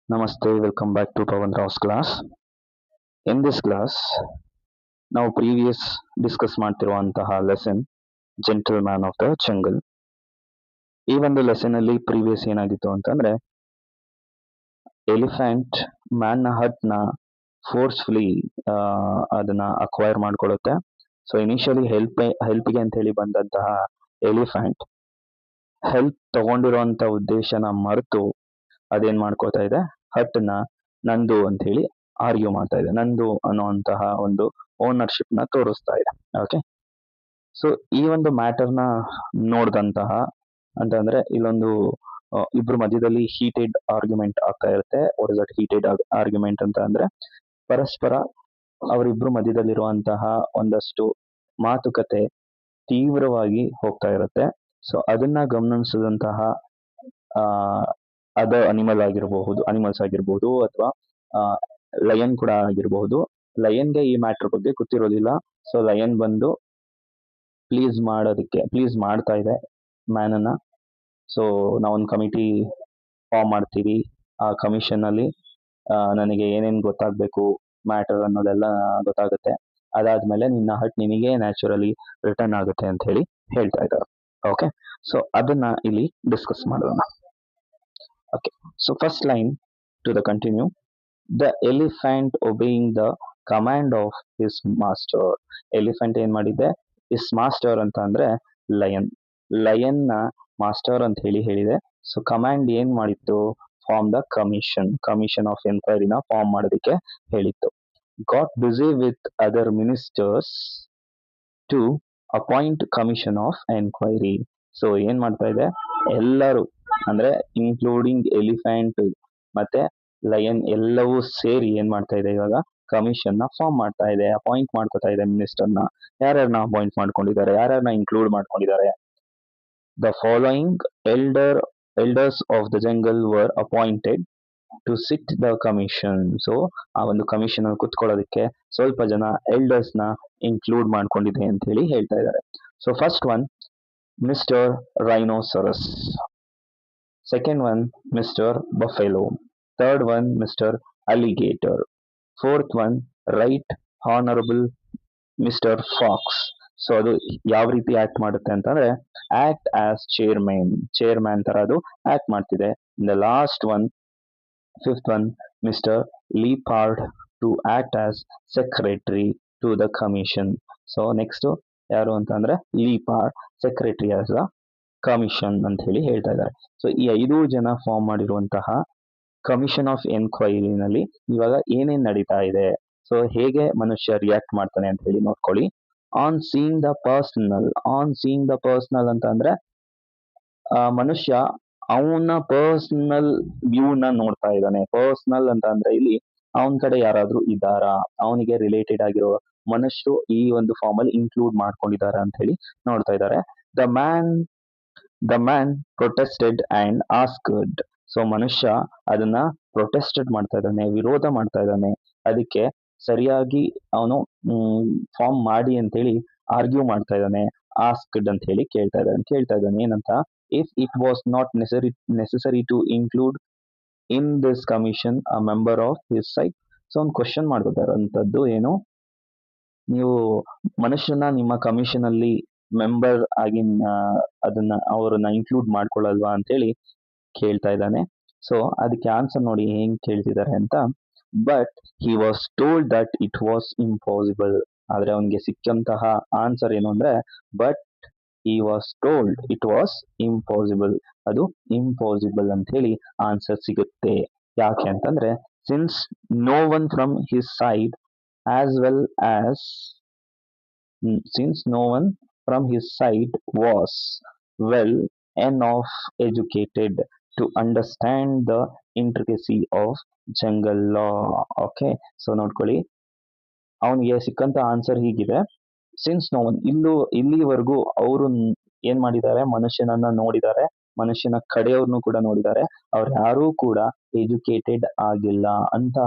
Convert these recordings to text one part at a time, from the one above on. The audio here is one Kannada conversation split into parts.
Namaste, welcome back to Pawan Rao's class. In this class, ನಾವು ಪ್ರೀವಿಯಸ್ ಡಿಸ್ಕಸ್ ಮಾಡ್ತಿರುವಂತಹ lesson gentleman of the jungle. ಈ ಒಂದು ಲೆಸನ್ ಅಲ್ಲಿ ಪ್ರೀವಿಯಸ್ ಏನಾಗಿತ್ತು ಅಂತಂದ್ರೆ ಎಲಿಫೆಂಟ್ ಮ್ಯಾನ್ ನ ಹಟ್ ನ ಫೋರ್ಸ್ಫುಲಿ ಅದನ್ನ ಅಕ್ವೈರ್ ಮಾಡ್ಕೊಳ್ಳುತ್ತೆ. ಸೊ ಇನಿಷಿಯಲಿ ಹೆಲ್ಪ್ಗೆ ಅಂತ ಹೇಳಿ ಬಂದಂತಹ ಎಲಿಫೆಂಟ್ ಹೆಲ್ಪ್ ತಗೊಂಡಿರುವಂತ ಉದ್ದೇಶನ ಮರೆತು ಅದೇನ್ ಮಾಡ್ಕೋತಾ ಇದೆ, ಹಟ್ ನ ನಂದು ಅಂತ ಹೇಳಿ ಆರ್ಗ್ಯೂ ಮಾಡ್ತಾ ಇದೆ. ನಂದು ಅನ್ನುವಂತಹ ಒಂದು ಓನರ್ಶಿಪ್ ನ ತೋರಿಸ್ತಾ ಇದೆ. ಓಕೆ, ಸೊ ಈ ಒಂದು ಮ್ಯಾಟರ್ ನ ನೋಡಿದಂತಹ ಅಂತಂದ್ರೆ ಇಲ್ಲೊಂದು ಇಬ್ರು ಮಧ್ಯದಲ್ಲಿ ಹೀಟೆಡ್ ಆರ್ಗ್ಯುಮೆಂಟ್ ಆಗ್ತಾ ಇರುತ್ತೆ. What is that heated argument ಅಂತ ಅಂದ್ರೆ ಪರಸ್ಪರ ಅವರಿಬ್ರು ಮಧ್ಯದಲ್ಲಿರುವಂತಹ ಒಂದಷ್ಟು ಮಾತುಕತೆ ತೀವ್ರವಾಗಿ ಹೋಗ್ತಾ ಇರುತ್ತೆ. ಸೊ ಅದನ್ನ ಗಮನಿಸಿದಂತಹ ಅದ ಅನಿಮಲ್ಸ್ ಆಗಿರಬಹುದು ಅಥವಾ ಲಯನ್ ಕೂಡ ಆಗಿರಬಹುದು. ಲಯನ್ಗೆ ಈ ಮ್ಯಾಟರ್ ಬಗ್ಗೆ ಗೊತ್ತಿರೋದಿಲ್ಲ. ಸೊ ಲಯನ್ ಬಂದು ಪ್ಲೀಸ್ ಮಾಡ್ತಾ ಇದೆ ಮ್ಯಾನ್ ಅನ್ನ. ಸೊ ನಾವೊಂದು ಕಮಿಟಿ ಫಾರ್ಮ್ ಮಾಡ್ತೀವಿ. ಆ ಕಮಿಷನ್ ಅಲ್ಲಿ ನನಗೆ ಏನೇನು ಗೊತ್ತಾಗಬೇಕು ಮ್ಯಾಟರ್ ಅನ್ನೋದೆಲ್ಲ ಗೊತ್ತಾಗುತ್ತೆ. ಅದಾದ್ಮೇಲೆ ನಿನ್ನ ಹಟ್ ನಿನಗೆ ನ್ಯಾಚುರಲಿ ರಿಟರ್ನ್ ಆಗುತ್ತೆ ಅಂತ ಹೇಳಿ ಹೇಳ್ತಾ ಇದ್ದಾರೆ. ಓಕೆ, ಸೊ ಅದನ್ನ ಇಲ್ಲಿ ಡಿಸ್ಕಸ್ ಮಾಡೋಣ. Okay, so first line to the continue. The elephant obeying the command of his master. Elephant ಏನ್ ಮಾಡಿದೆ, ಹಿಸ್ ಮಾಸ್ಟರ್ ಅಂತ ಅಂದ್ರೆ ಲಯನ್ ನ ಮಾಸ್ಟರ್ ಅಂತ ಹೇಳಿ ಹೇಳಿದೆ. ಸೊ ಕಮಾಂಡ್ ಏನ್ ಮಾಡಿತ್ತು, ಫಾರ್ಮ್ ದ ಕಮಿಷನ್ ಆಫ್ ಎನ್ಕ್ವೈರಿನ ಫಾರ್ಮ್ ಮಾಡೋದಕ್ಕೆ ಹೇಳಿತ್ತು. Got busy with other ministers to appoint commission of enquiry. So ಏನ್ ಮಾಡ್ತಾ ಇದೆ, ಎಲ್ಲರೂ ಅಂದ್ರೆ ಇನ್ಕ್ಲೂಡಿಂಗ್ ಎಲಿಫೆಂಟ್ ಮತ್ತೆ ಲಯನ್ ಎಲ್ಲವೂ ಸೇರಿ ಏನ್ ಮಾಡ್ತಾ ಇದೆ, ಇವಾಗ ಕಮಿಷನ್ ನ ಫಾರ್ಮ್ ಮಾಡ್ತಾ ಇದೆ, ಅಪಾಯಿಂಟ್ ಮಾಡ್ಕೊತಾ ಇದೆ ಮಿನಿಸ್ಟರ್ನ. ಯಾರ್ಯಾರನ್ನ ಅಪಾಯಿಂಟ್ ಮಾಡ್ಕೊಂಡಿದ್ದಾರೆ, ಯಾರ್ಯಾರನ್ನ ಇನ್ಕ್ಲೂಡ್ ಮಾಡ್ಕೊಂಡಿದ್ದಾರೆ. The following elders of the jungle were appointed to sit the commission. So ಆ ಒಂದು ಕಮಿಷನ್ ಅಲ್ಲಿ ಕುತ್ಕೊಳ್ಳೋದಕ್ಕೆ ಸ್ವಲ್ಪ ಜನ ಎಲ್ಡರ್ಸ್ ನ ಇನ್ಕ್ಲೂಡ್ ಮಾಡ್ಕೊಂಡಿದೆ ಅಂತ ಹೇಳಿ ಹೇಳ್ತಾ ಇದ್ದಾರೆ. So first one mister rhinoceros, second one mister buffalo, third one mister alligator, fourth one right honourable mister fox. So ಅದು ಯಾವ ರೀತಿ ಆಕ್ಟ್ ಮಾಡುತ್ತೆ ಅಂತಂದ್ರೆ ಆಕ್ಟ್ ಆಸ್ ಚೇರ್ಮ್ಯಾನ್ ತರ ಅದು ಆಕ್ಟ್ ಮಾಡ್ತಿದೆ. The last one fifth one Mr leopard to act as secretary to the commission. So next ಯಾರು ಅಂತಂದ್ರೆ leopard, secretary as the commission ಅಂತ ಹೇಳಿ ಹೇಳ್ತಾ ಇದ್ದಾರೆ. ಸೊ ಈ 5 ಜನ ಫಾರ್ಮ್ ಮಾಡಿರುವಂತಹ ಕಮಿಷನ್ ಆಫ್ ಎನ್ಕ್ವೈರಿನಲ್ಲಿ ಇವಾಗ ಏನೇನ್ ನಡೀತಾ ಇದೆ, ಸೊ ಹೇಗೆ ಮನುಷ್ಯ ರಿಯಾಕ್ಟ್ ಮಾಡ್ತಾನೆ ಅಂತ ಹೇಳಿ ನೋಡ್ಕೊಳ್ಳಿ. ಆನ್ ಸೀಯಿಂಗ್ ದ ಪರ್ಸನಲ್ ಅಂತ ಅಂದ್ರೆ ಮನುಷ್ಯ ಅವನ ಪರ್ಸನಲ್ ವ್ಯೂ ನ ನೋಡ್ತಾ ಇದ್ದಾನೆ. ಪರ್ಸನಲ್ ಅಂತ ಅಂದ್ರೆ ಇಲ್ಲಿ ಅವನ ಕಡೆ ಯಾರಾದ್ರೂ ಇದ್ದಾರಾ, ಅವನಿಗೆ ರಿಲೇಟೆಡ್ ಆಗಿರೋ ಮನುಷ್ಯರು ಈ ಒಂದು ಫಾರ್ಮ್ ಅಲ್ಲಿ ಇನ್ಕ್ಲೂಡ್ ಮಾಡ್ಕೊಂಡಿದ್ದಾರೆ ಅಂತ ಹೇಳಿ ನೋಡ್ತಾ ಇದ್ದಾರೆ. The man protested and asked. So ಮನುಷ್ಯ ಅದನ್ನ ಪ್ರೊಟೆಸ್ಟೆಡ್ ಮಾಡ್ತಾ ಇದ್ದಾನೆ, ವಿರೋಧ ಮಾಡ್ತಾ ಇದ್ದಾನೆ. ಅದಕ್ಕೆ ಸರಿಯಾಗಿ ಅವನು ಫಾರ್ಮ್ ಮಾಡಿ ಅಂತೇಳಿ ಆರ್ಗ್ಯೂ ಮಾಡ್ತಾ ಇದ್ದಾನೆ. ಆಸ್ಕ್ಡ್ ಅಂತ ಹೇಳಿ ಕೇಳ್ತಾ ಇದ್ದಾನೆ ಏನಂತ, if it was not necessary to include in this commission a member of his side. So ಒಂದು ಕ್ವಶನ್ ಮಾಡ್ಕೊತಾರಂತದ್ದು ಏನು, ನೀವು ಮನುಷ್ಯನ ನಿಮ್ಮ ಕಮಿಷನ್ ಅಲ್ಲಿ ಮೆಂಬರ್ ಆಗಿ ಅವ್ರನ್ನ ಇನ್ಕ್ಲೂಡ್ ಮಾಡ್ಕೊಳ್ಳಲ್ವಾ ಅಂತೇಳಿ ಕೇಳ್ತಾ ಇದ್ದಾನೆ. ಸೊ ಅದಕ್ಕೆ ಆನ್ಸರ್ ನೋಡಿ ಹೆಂಗ್ ಕೇಳ್ತಿದ್ದಾರೆ ಅಂತ. But he was told that it was impossible. ಆದ್ರೆ ಅವನಿಗೆ ಸಿಕ್ಕಂತಹ ಆನ್ಸರ್ ಏನು ಅಂದ್ರೆ but he was told it was impossible. ಅದು ಇಂಪಾಸಿಬಲ್ ಅಂತ ಹೇಳಿ ಆನ್ಸರ್ ಸಿಗುತ್ತೆ. ಯಾಕೆ ಅಂತಂದ್ರೆ since no one from his side as well as since no one from his side was well enough educated to understand the intricacy of jungle law. Okay, so ನೋಡ್ಕೊಳ್ಳಿ, ಅವನಿಗೆ ಸಿಕ್ಕಂತ ಆನ್ಸರ್ ಹೀಗಿದೆ. ಸಿನ್ಸ್ ನೋ ಒನ್, ಇಲ್ಲಿವರೆಗೂ ಅವರು ಏನ್ ಮಾಡಿದ್ದಾರೆ, ಮನುಷ್ಯನನ್ನ ನೋಡಿದ್ದಾರೆ, ಮನುಷ್ಯನ ಕಡೆಯವ್ರನ್ನು ಕೂಡ ನೋಡಿದ್ದಾರೆ. ಅವ್ರು ಯಾರೂ ಕೂಡ ಎಜುಕೇಟೆಡ್ ಆಗಿಲ್ಲ ಅಂತ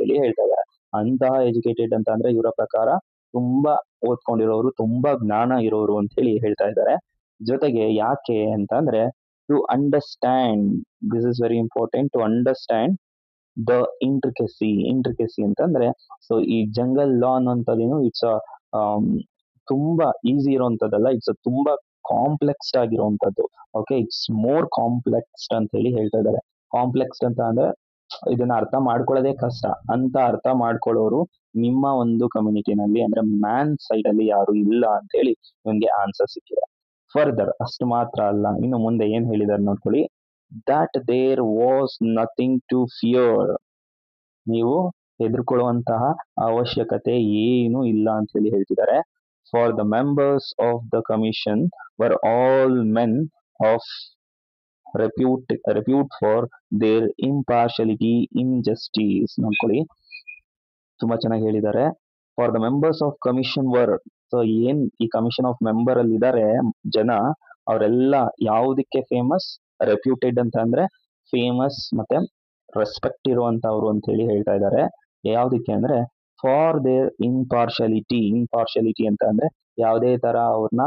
ಹೇಳಿ ಹೇಳ್ತಾ ಇದ್ದಾರೆ. ಅಂತಹ ಎಜುಕೇಟೆಡ್ ಅಂತ ಅಂದ್ರೆ ಇವರ ಪ್ರಕಾರ ತುಂಬಾ ಓದ್ಕೊಂಡಿರೋರು, ತುಂಬಾ ಜ್ಞಾನ ಇರೋರು ಅಂತ ಹೇಳಿ ಹೇಳ್ತಾ ಇದ್ದಾರೆ. ಜೊತೆಗೆ ಯಾಕೆ ಅಂತ ಅಂದ್ರೆ to understand, this is very important, to understand the intricacy ಅಂತಂದ್ರೆ, ಸೊ ಈ ಜಂಗಲ್ ಲಾ ಅನ್ನೋಂಥದ್ದೇನು ಇಟ್ಸ್ ತುಂಬಾ ಈಸಿ ಇರುವಂತದ್ದಲ್ಲ, ಇಟ್ಸ್ ತುಂಬಾ ಕಾಂಪ್ಲೆಕ್ಸ್ಡ್ ಆಗಿರುವಂತದ್ದು. ಓಕೆ, ಇಟ್ಸ್ ಮೋರ್ ಕಾಂಪ್ಲೆಕ್ಸ್ಡ್ ಅಂತ ಹೇಳಿ ಹೇಳ್ತಾ ಇದ್ದಾರೆ. ಕಾಂಪ್ಲೆಕ್ಸ್ಡ್ ಅಂತ ಅಂದ್ರೆ ಇದನ್ನ ಅರ್ಥ ಮಾಡ್ಕೊಳ್ಳೋದೇ ಕಷ್ಟ ಅಂತ ಅರ್ಥ ಮಾಡ್ಕೊಳ್ಳೋರು ನಿಮ್ಮ ಒಂದು ಕಮ್ಯುನಿಟಿನಲ್ಲಿ ಅಂದ್ರೆ ಮ್ಯಾನ್ ಸೈಡ್ ಅಲ್ಲಿ ಯಾರು ಇಲ್ಲ ಅಂತ ಹೇಳಿ ನಿಮ್ಗೆ ಆನ್ಸರ್ ಸಿಕ್ಕಿದೆ. ಫರ್ದರ್ ಅಷ್ಟು ಮಾತ್ರ ಅಲ್ಲ, ಇನ್ನು ಮುಂದೆ ಏನ್ ಹೇಳಿದಾರೆ ನೋಡ್ಕೊಳ್ಳಿ. That there was nothing to fear, ನೀವು ಹೆದರ್ಕೊಳ್ಳುವಂತಹ ಅವಶ್ಯಕತೆ ಏನು ಇಲ್ಲ ಅಂತ ಹೇಳಿ ಹೇಳ್ತಿದ್ದಾರೆ. For the members of the commission were all men of repute for their impartiality in justice. ನೋಡ್ಕೊಳ್ಳಿ, ತುಂಬಾ ಚೆನ್ನಾಗಿ ಹೇಳಿದ್ದಾರೆ. For the members of commission were, so ಏನ್ ಈ ಕಮಿಷನ್ ಆಫ್ ಮೆಂಬರ್ ಅಲ್ಲಿ ಇದ್ದಾರೆ ಜನ, ಅವರೆಲ್ಲ ಯಾವುದಕ್ಕೆ ಫೇಮಸ್? ರೆಪ್ಯೂಟೆಡ್ ಅಂತ ಅಂದ್ರೆ ಫೇಮಸ್ ಮತ್ತೆ ರೆಸ್ಪೆಕ್ಟ್ ಇರುವಂತವ್ರು ಅಂತ ಹೇಳಿ ಹೇಳ್ತಾ ಇದ್ದಾರೆ. ಯಾವ್ದಕ್ಕೆ ಅಂದ್ರೆ ಫಾರ್ ದೇರ್ ಇಂಪಾರ್ಶಿಯಾಲಿಟಿ ಅಂತ ಅಂದ್ರೆ ಯಾವುದೇ ತರ ಅವ್ರನ್ನ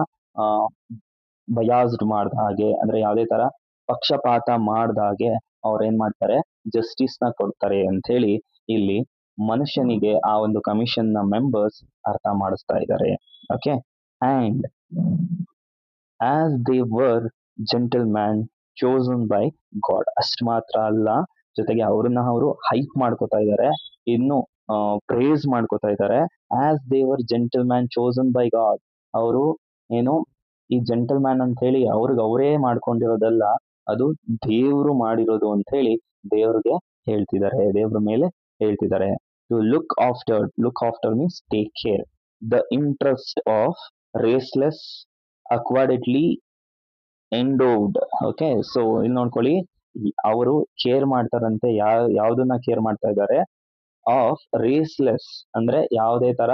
ಬಯಾಸ್ಡ್ ಮಾಡ್ದ ಹಾಗೆ, ಅಂದ್ರೆ ಯಾವುದೇ ತರ ಪಕ್ಷಪಾತ ಮಾಡ್ದ ಹಾಗೆ ಅವ್ರ ಏನ್ ಮಾಡ್ತಾರೆ, ಜಸ್ಟಿಸ್ ನ ಕೊಡ್ತಾರೆ ಅಂತ ಹೇಳಿ ಇಲ್ಲಿ ಮನುಷ್ಯನಿಗೆ ಆ ಒಂದು ಕಮಿಷನ್ ನ ಮೆಂಬರ್ಸ್ ಅರ್ಥ ಮಾಡಿಸ್ತಾ ಇದ್ದಾರೆ. Okay, and as they were gentleman chosen by god, ಅಷ್ಟು ಮಾತ್ರ ಅಲ್ಲ, ಜೊತೆಗೆ ಅವ್ರನ್ನ ಅವರು ಹೈಪ್ ಮಾಡ್ಕೋತಾ ಇದ್ದಾರೆ, ಇನ್ನು ಪ್ರೇಸ್ ಮಾಡ್ಕೋತಾ ಇದ್ದಾರೆ. As they were gentleman chosen by god, ಅವರು ಏನು ಈ ಜೆಂಟಲ್ಮ್ಯಾನ್ ಅಂತ ಹೇಳಿ ಅವ್ರಿಗೆ ಅವರೇ ಮಾಡ್ಕೊಂಡಿರೋದಲ್ಲ, ಅದು ದೇವ್ರು ಮಾಡಿರೋದು ಅಂತ ಹೇಳಿ ದೇವ್ರಿಗೆ ಹೇಳ್ತಿದ್ದಾರೆ, ದೇವ್ರ ಮೇಲೆ ಹೇಳ್ತಿದ್ದಾರೆ. To look after means take care the interest of raceless adequately endowed. Okay, so ಇಲ್ಲಿ ನೋಡ್ಕೊಳ್ಳಿ, ಅವರು ಕೇರ್ ಮಾಡ್ತಾರಂತೆ, ಯಾವ್ದನ್ನ ಕೇರ್ ಮಾಡ್ತಾ ಇದ್ದಾರೆ? ಆಫ್ ರೇಸ್ಲೆಸ್ ಅಂದ್ರೆ ಯಾವುದೇ ತರ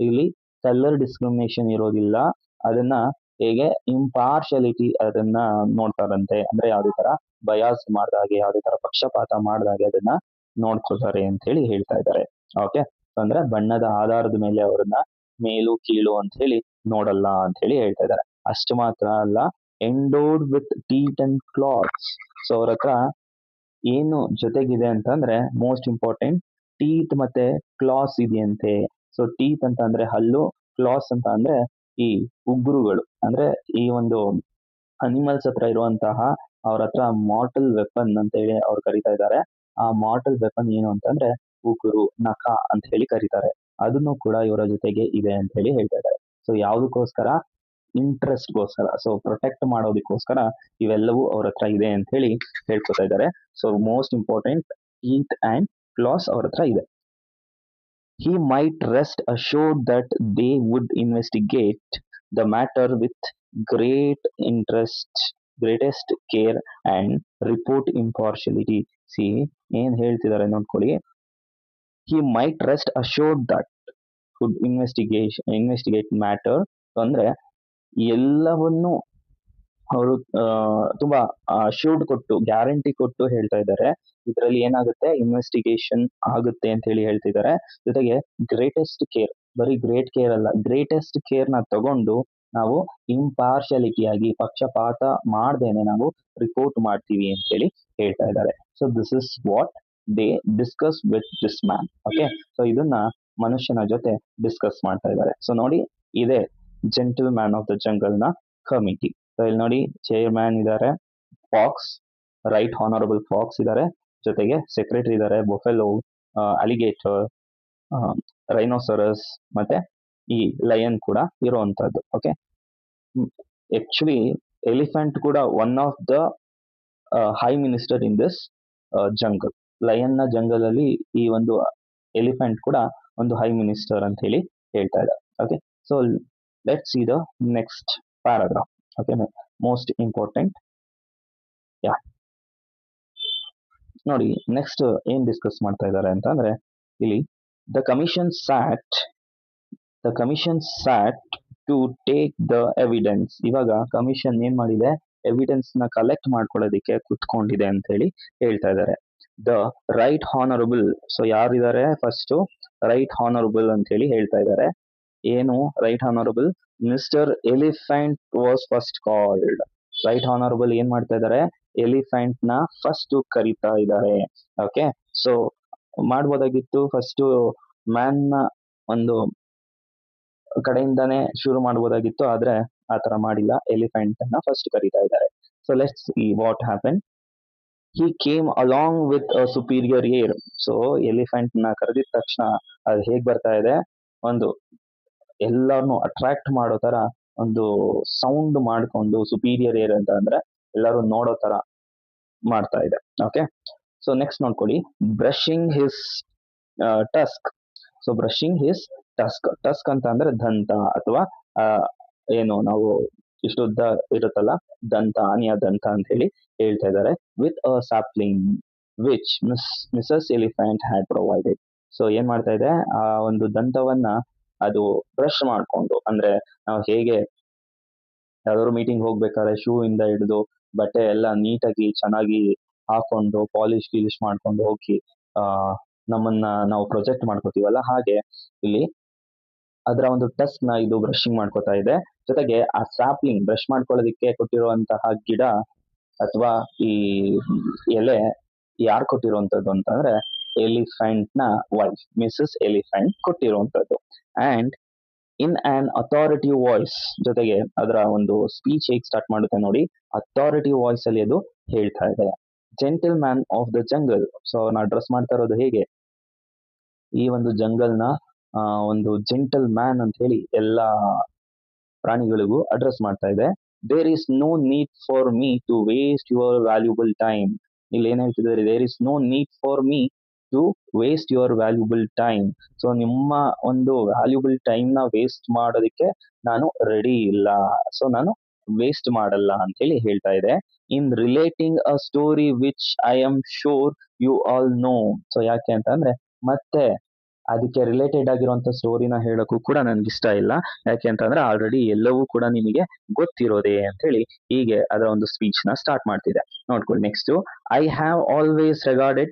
ಇಲ್ಲಿ ಕಲರ್ ಡಿಸ್ಕ್ರಿಮಿನೇಷನ್ ಇರೋದಿಲ್ಲ, ಅದನ್ನ ಹೇಗೆ ಇಂಪಾರ್ಶಿಯಾಲಿಟಿ ಅದನ್ನ ನೋಡ್ತಾರಂತೆ, ಅಂದ್ರೆ ಯಾವುದೇ ತರ ಬಯಾಸ್ ಮಾಡ್ದಾಗೆ, ಯಾವುದೇ ತರ ಪಕ್ಷಪಾತ ಮಾಡ್ದಾಗೆ ಅದನ್ನ ನೋಡ್ಕೊಳ್ತಾರೆ ಅಂತ ಹೇಳಿ ಹೇಳ್ತಾ ಇದ್ದಾರೆ. ಓಕೆ, ಅಂದ್ರೆ ಬಣ್ಣದ ಆಧಾರದ ಮೇಲೆ ಅವರನ್ನ ಮೇಲು ಕೀಳು ಅಂತ ಹೇಳಿ ನೋಡಲ್ಲ ಅಂತ ಹೇಳಿ ಹೇಳ್ತಾ ಇದ್ದಾರೆ. ಅಷ್ಟು ಮಾತ್ರ ಅಲ್ಲ, endowed with teeth and clothes, so ಅವ್ರ ಹತ್ರ ಏನು ಜೊತೆಗಿದೆ ಅಂತಂದ್ರೆ ಮೋಸ್ಟ್ ಇಂಪಾರ್ಟೆಂಟ್ ಟೀತ್ ಮತ್ತೆ ಕ್ಲಾಸ್ ಇದೆಯಂತೆ. ಸೊ ಟೀತ್ ಅಂತ ಅಂದ್ರೆ ಹಲ್ಲು, ಕ್ಲಾಸ್ ಅಂತ ಅಂದ್ರೆ ಈ ಉಗುರುಗಳು, ಅಂದ್ರೆ ಈ ಒಂದು ಅನಿಮಲ್ಸ್ ಹತ್ರ ಇರುವಂತಹ ಅವ್ರ ಹತ್ರ ಮಾರ್ಟಲ್ ವೆಪನ್ ಅಂತ ಹೇಳಿ ಅವ್ರು ಕರಿತಾ ಇದ್ದಾರೆ. ಆ ಮಾರ್ಟಲ್ ವೆಪನ್ ಏನು ಅಂತಂದ್ರೆ ಉಗುರು, ನಖ ಅಂತ ಹೇಳಿ ಕರೀತಾರೆ. ಅದನ್ನು ಕೂಡ ಇವರ ಜೊತೆಗೆ ಇದೆ ಅಂತ ಹೇಳಿ ಹೇಳ್ತಾ ಇದ್ದಾರೆ. ಸೊ ಯಾವುದಕ್ಕೋಸ್ಕರ? ಇಂಟ್ರೆಸ್ಟ್ಗೋಸ್ಕರ, ಸೊ ಪ್ರೊಟೆಕ್ಟ್ ಮಾಡೋದಕ್ಕೋಸ್ಕರ ಇವೆಲ್ಲವೂ ಅವ್ರ ಹತ್ರ ಇದೆ ಅಂತ ಹೇಳಿ ಹೇಳ್ಕೊತಾ ಇದ್ದಾರೆ. So most important teeth and class ಅವ್ರ ಹತ್ರ ಇದೆ. He might rest assured that they would investigate the matter with great interest, greatest care and report impartiality. See, ಏನ್ ಹೇಳ್ತಿದ್ದಾರೆ ನೋಡ್ಕೊಳ್ಳಿ. He might rest assured that would investigate matter ಅಂದ್ರೆ ಎಲ್ಲವನ್ನು ಅವರು ತುಂಬಾ ಅಶ್ಯೂರ್ಡ್ ಕೊಟ್ಟು, ಗ್ಯಾರಂಟಿ ಕೊಟ್ಟು ಹೇಳ್ತಾ ಇದ್ದಾರೆ. ಇದರಲ್ಲಿ ಏನಾಗುತ್ತೆ? ಇನ್ವೆಸ್ಟಿಗೇಷನ್ ಆಗುತ್ತೆ ಅಂತ ಹೇಳಿ ಹೇಳ್ತಿದ್ದಾರೆ. ಜೊತೆಗೆ ಗ್ರೇಟೆಸ್ಟ್ ಕೇರ್, ಬರೀ ಗ್ರೇಟ್ ಕೇರ್ ಅಲ್ಲ, ಗ್ರೇಟೆಸ್ಟ್ ಕೇರ್ ನ ತಗೊಂಡು ನಾವು ಇಂಪಾರ್ಶಿಯಾಲಿಟಿ ಆಗಿ, ಪಕ್ಷಪಾತ ಮಾಡ್ದೇನೆ ನಾವು ರಿಪೋರ್ಟ್ ಮಾಡ್ತೀವಿ ಅಂತ ಹೇಳಿ ಹೇಳ್ತಾ ಇದ್ದಾರೆ. So this is what they discuss with this man. Okay, so ಇದನ್ನ ಮನುಷ್ಯನ ಜೊತೆ ಡಿಸ್ಕಸ್ ಮಾಡ್ತಾ ಇದ್ದಾರೆ. ಸೊ ನೋಡಿ, ಇದೇ gentle man of the jungle ನ ಕಮಿಟಿ. ಸೊ ಇಲ್ಲಿ ನೋಡಿ, ಚೇರ್ಮ್ಯಾನ್ ಇದ್ದಾರೆ ಫಾಕ್ಸ್, ರೈಟ್ ಹಾನರಬಲ್ ಫಾಕ್ಸ್ ಇದ್ದಾರೆ, ಜೊತೆಗೆ ಸೆಕ್ರೆಟರಿ ಇದ್ದಾರೆ ಬೊಫೆಲೋ, ಅಲಿಗೇಟರ್, ರೈನೋಸರಸ್ ಮತ್ತೆ ಈ ಲಯನ್ ಕೂಡ ಇರುವಂತದ್ದು. ಓಕೆ, ಆಕ್ಚುಲಿ ಎಲಿಫೆಂಟ್ ಕೂಡ one of the high minister in this jungle. Lion ನ ಜಂಗಲ್ ಅಲ್ಲಿ ಈ ಒಂದು ಎಲಿಫೆಂಟ್ ಕೂಡ ಒಂದು ಹೈ ಮಿನಿಸ್ಟರ್ ಅಂತ ಹೇಳಿ ಹೇಳ್ತಾ ಇದ್ದಾರೆ. Okay, so let's see the next paragraph. Okay, most important. Yeah, ನೋಡಿ ನೆಕ್ಸ್ಟ್ ಏನ್ ಡಿಸ್ಕಸ್ ಮಾಡ್ತಾ ಇದ್ದಾರೆ ಅಂತ ಅಂದ್ರೆ ಇಲ್ಲಿ the commission sat to take the evidence. ಇವಾಗ ಕಮಿಷನ್ ಏನ್ ಮಾಡಿದೆ? ಎವಿಡೆನ್ಸ್ ನ ಕಲೆಕ್ಟ್ ಮಾಡ್ಕೊಳ್ಳೋದಿಕ್ಕೆ ಕುತ್ಕೊಂಡಿದೆ ಅಂತ ಹೇಳಿ ಹೇಳ್ತಾ ಇದ್ದಾರೆ. ದ ರೈಟ್ ಹಾನರಬಲ್, ಸೊ ಯಾರಿದ್ದಾರೆ? ಫಸ್ಟ್ ರೈಟ್ ಹಾನರಬಲ್ ಅಂತ ಹೇಳಿ ಹೇಳ್ತಾ ಇದ್ದಾರೆ. ಏನು right honourable? Mister elephant was first called. Right honourable ಏನ್ ಮಾಡ್ತಾ ಇದ್ದಾರೆ, ಎಲಿಫೆಂಟ್ ನ ಫಸ್ಟ್ ಕರಿತಾ ಇದ್ದಾರೆ. ಓಕೆ, ಸೊ ಮಾಡ್ಬೋದಾಗಿತ್ತು ಫಸ್ಟ್ ಮ್ಯಾನ್ ನ ಒಂದು ಕಡೆಯಿಂದಾನೇ ಶುರು ಮಾಡ್ಬೋದಾಗಿತ್ತು, ಆದ್ರೆ ಆತರ ಮಾಡಿಲ್ಲ, ಎಲಿಫೆಂಟ್ ಅನ್ನ ಫಸ್ಟ್ ಕರಿತಾ ಇದ್ದಾರೆ. So let's see what happen. He came along with a superior air. So elephant ನ ಕರೆದಿದ ತಕ್ಷಣ ಅದು ಹೇಗ್ ಬರ್ತಾ ಇದೆ, ಒಂದು ಎಲ್ಲಾರನ್ನು ಅಟ್ರಾಕ್ಟ್ ಮಾಡೋ ತರ ಒಂದು ಸೌಂಡ್ ಮಾಡ್ಕೊಂಡು, ಸುಪೀರಿಯರ್ ಏರ್ ಅಂತ ಅಂದ್ರೆ ಎಲ್ಲರೂ ನೋಡೋ ತರ ಮಾಡ್ತಾ ಇದೆ. ಓಕೆ, ಸೊ ನೆಕ್ಸ್ಟ್ ನೋಡ್ಕೊಳ್ಳಿ, brushing his Tusk. So brushing his Tusk, Tusk ಅಂತ ಅಂದ್ರೆ ದಂತ ಅಥವಾ ಏನು ನಾವು ಇಷ್ಟುದ್ದ ಇರುತ್ತಲ್ಲ ದಂತ, ಆನೆಯ ದಂತ ಅಂತ ಹೇಳಿ ಹೇಳ್ತಾ ಇದ್ದಾರೆ. With a sapling which Mrs elephant had provided. So ಏನ್ ಮಾಡ್ತಾ ಇದೆ, ಆ ಒಂದು ದಂತವನ್ನ ಅದು ಬ್ರಷ್ ಮಾಡ್ಕೊಂಡು, ಅಂದ್ರೆ ನಾವು ಹೇಗೆ ಯಾವ್ದಾದ್ರು ಮೀಟಿಂಗ್ ಹೋಗ್ಬೇಕಾದ್ರೆ ಶೂ ಇಂದ ಹಿಡಿದು ಬಟ್ಟೆ ಎಲ್ಲ ನೀಟಾಗಿ ಚೆನ್ನಾಗಿ ಹಾಕೊಂಡು ಪಾಲಿಶ್ ಗಿಲಿಶ್ ಮಾಡ್ಕೊಂಡು ಹೋಗಿ ಆ ನಮ್ಮನ್ನ ನಾವು ಪ್ರೊಜೆಕ್ಟ್ ಮಾಡ್ಕೋತೀವಲ್ಲ, ಹಾಗೆ ಇಲ್ಲಿ ಅದರ ಒಂದು ಟಸ್ಕ್ ನ ಇದು ಬ್ರಷಿಂಗ್ ಮಾಡ್ಕೋತಾ ಇದೆ. ಜೊತೆಗೆ ಆ ಸ್ಯಾಪ್ಲಿಂಗ್ ಬ್ರಷ್ ಮಾಡ್ಕೊಳ್ಳೋದಕ್ಕೆ ಕೊಟ್ಟಿರುವಂತಹ ಗಿಡ ಅಥವಾ ಈ ಎಲೆ ಯಾರು ಕೊಟ್ಟಿರುವಂತದ್ದು ಅಂತಂದ್ರೆ ಎಲಿಫೆಂಟ್ ನ ವೈಫ್ ಮಿಸಸ್ ಎಲಿಫೆಂಟ್ ಕೊಟ್ಟಿರುವಂತದ್ದು. And in an authoritative voice, ಜೊತೆಗೆ ಅದರ ಒಂದು ಸ್ಪೀಚ್ ಹೇಗೆ ಸ್ಟಾರ್ಟ್ ಮಾಡುತ್ತೆ ನೋಡಿ, ಅಥಾರಿಟಿವ್ ವಾಯ್ಸ್ ಅಲ್ಲಿ ಅದು ಹೇಳ್ತಾ ಇದೆ. Gentle man of the jungle. So ನಾ ಅಡ್ರೆಸ್ ಮಾಡ್ತಾ ಇರೋದು ಹೇಗೆ, ಈ ಒಂದು ಜಂಗಲ್ ನ ಒಂದು ಜೆಂಟಲ್ ಮ್ಯಾನ್ ಅಂತ ಹೇಳಿ ಎಲ್ಲಾ ಪ್ರಾಣಿಗಳಿಗೂ ಅಡ್ರೆಸ್ ಮಾಡ್ತಾ ಇದೆ. There is no need for me to waste your valuable time. ಇಲ್ಲಿ ಏನ್ ಹೇಳ್ತಿದ್ದಾರೆ, there is no need for me to waste your valuable time. So ನಿಮ್ಮ ಒಂದು ವ್ಯಾಲ್ಯೂಬಲ್ ಟೈಮ್ ನ ವೇಸ್ಟ್ ಮಾಡೋದಕ್ಕೆ ನಾನು ರೆಡಿ ಇಲ್ಲ, ಸೊ ನಾನು ವೇಸ್ಟ್ ಮಾಡಲ್ಲ ಅಂತ ಹೇಳಿ ಹೇಳ್ತಾ ಇದೆ. In relating a story which I am sure you all know. So ಯಾಕೆ ಅಂತ ಅಂದ್ರೆ ಮತ್ತೆ ಅದಕ್ಕೆ ರಿಲೇಟೆಡ್ ಆಗಿರುವಂತ ಸ್ಟೋರಿನ ಹೇಳೋಕ್ಕೂ ಕೂಡ ನನ್ಗೆ ಇಷ್ಟ ಇಲ್ಲ. ಯಾಕೆ ಅಂತಂದ್ರೆ ಆಲ್ರೆಡಿ ಎಲ್ಲವೂ ಕೂಡ ನಿಮಗೆ ಗೊತ್ತಿರೋದೇ ಅಂತ ಹೇಳಿ ಹೀಗೆ ಅದರ ಒಂದು ಸ್ಪೀಚ್ ನ ಸ್ಟಾರ್ಟ್ ಮಾಡ್ತಿದೆ. ನೋಡ್ಕೊಳ್ಳಿ next, I have always regarded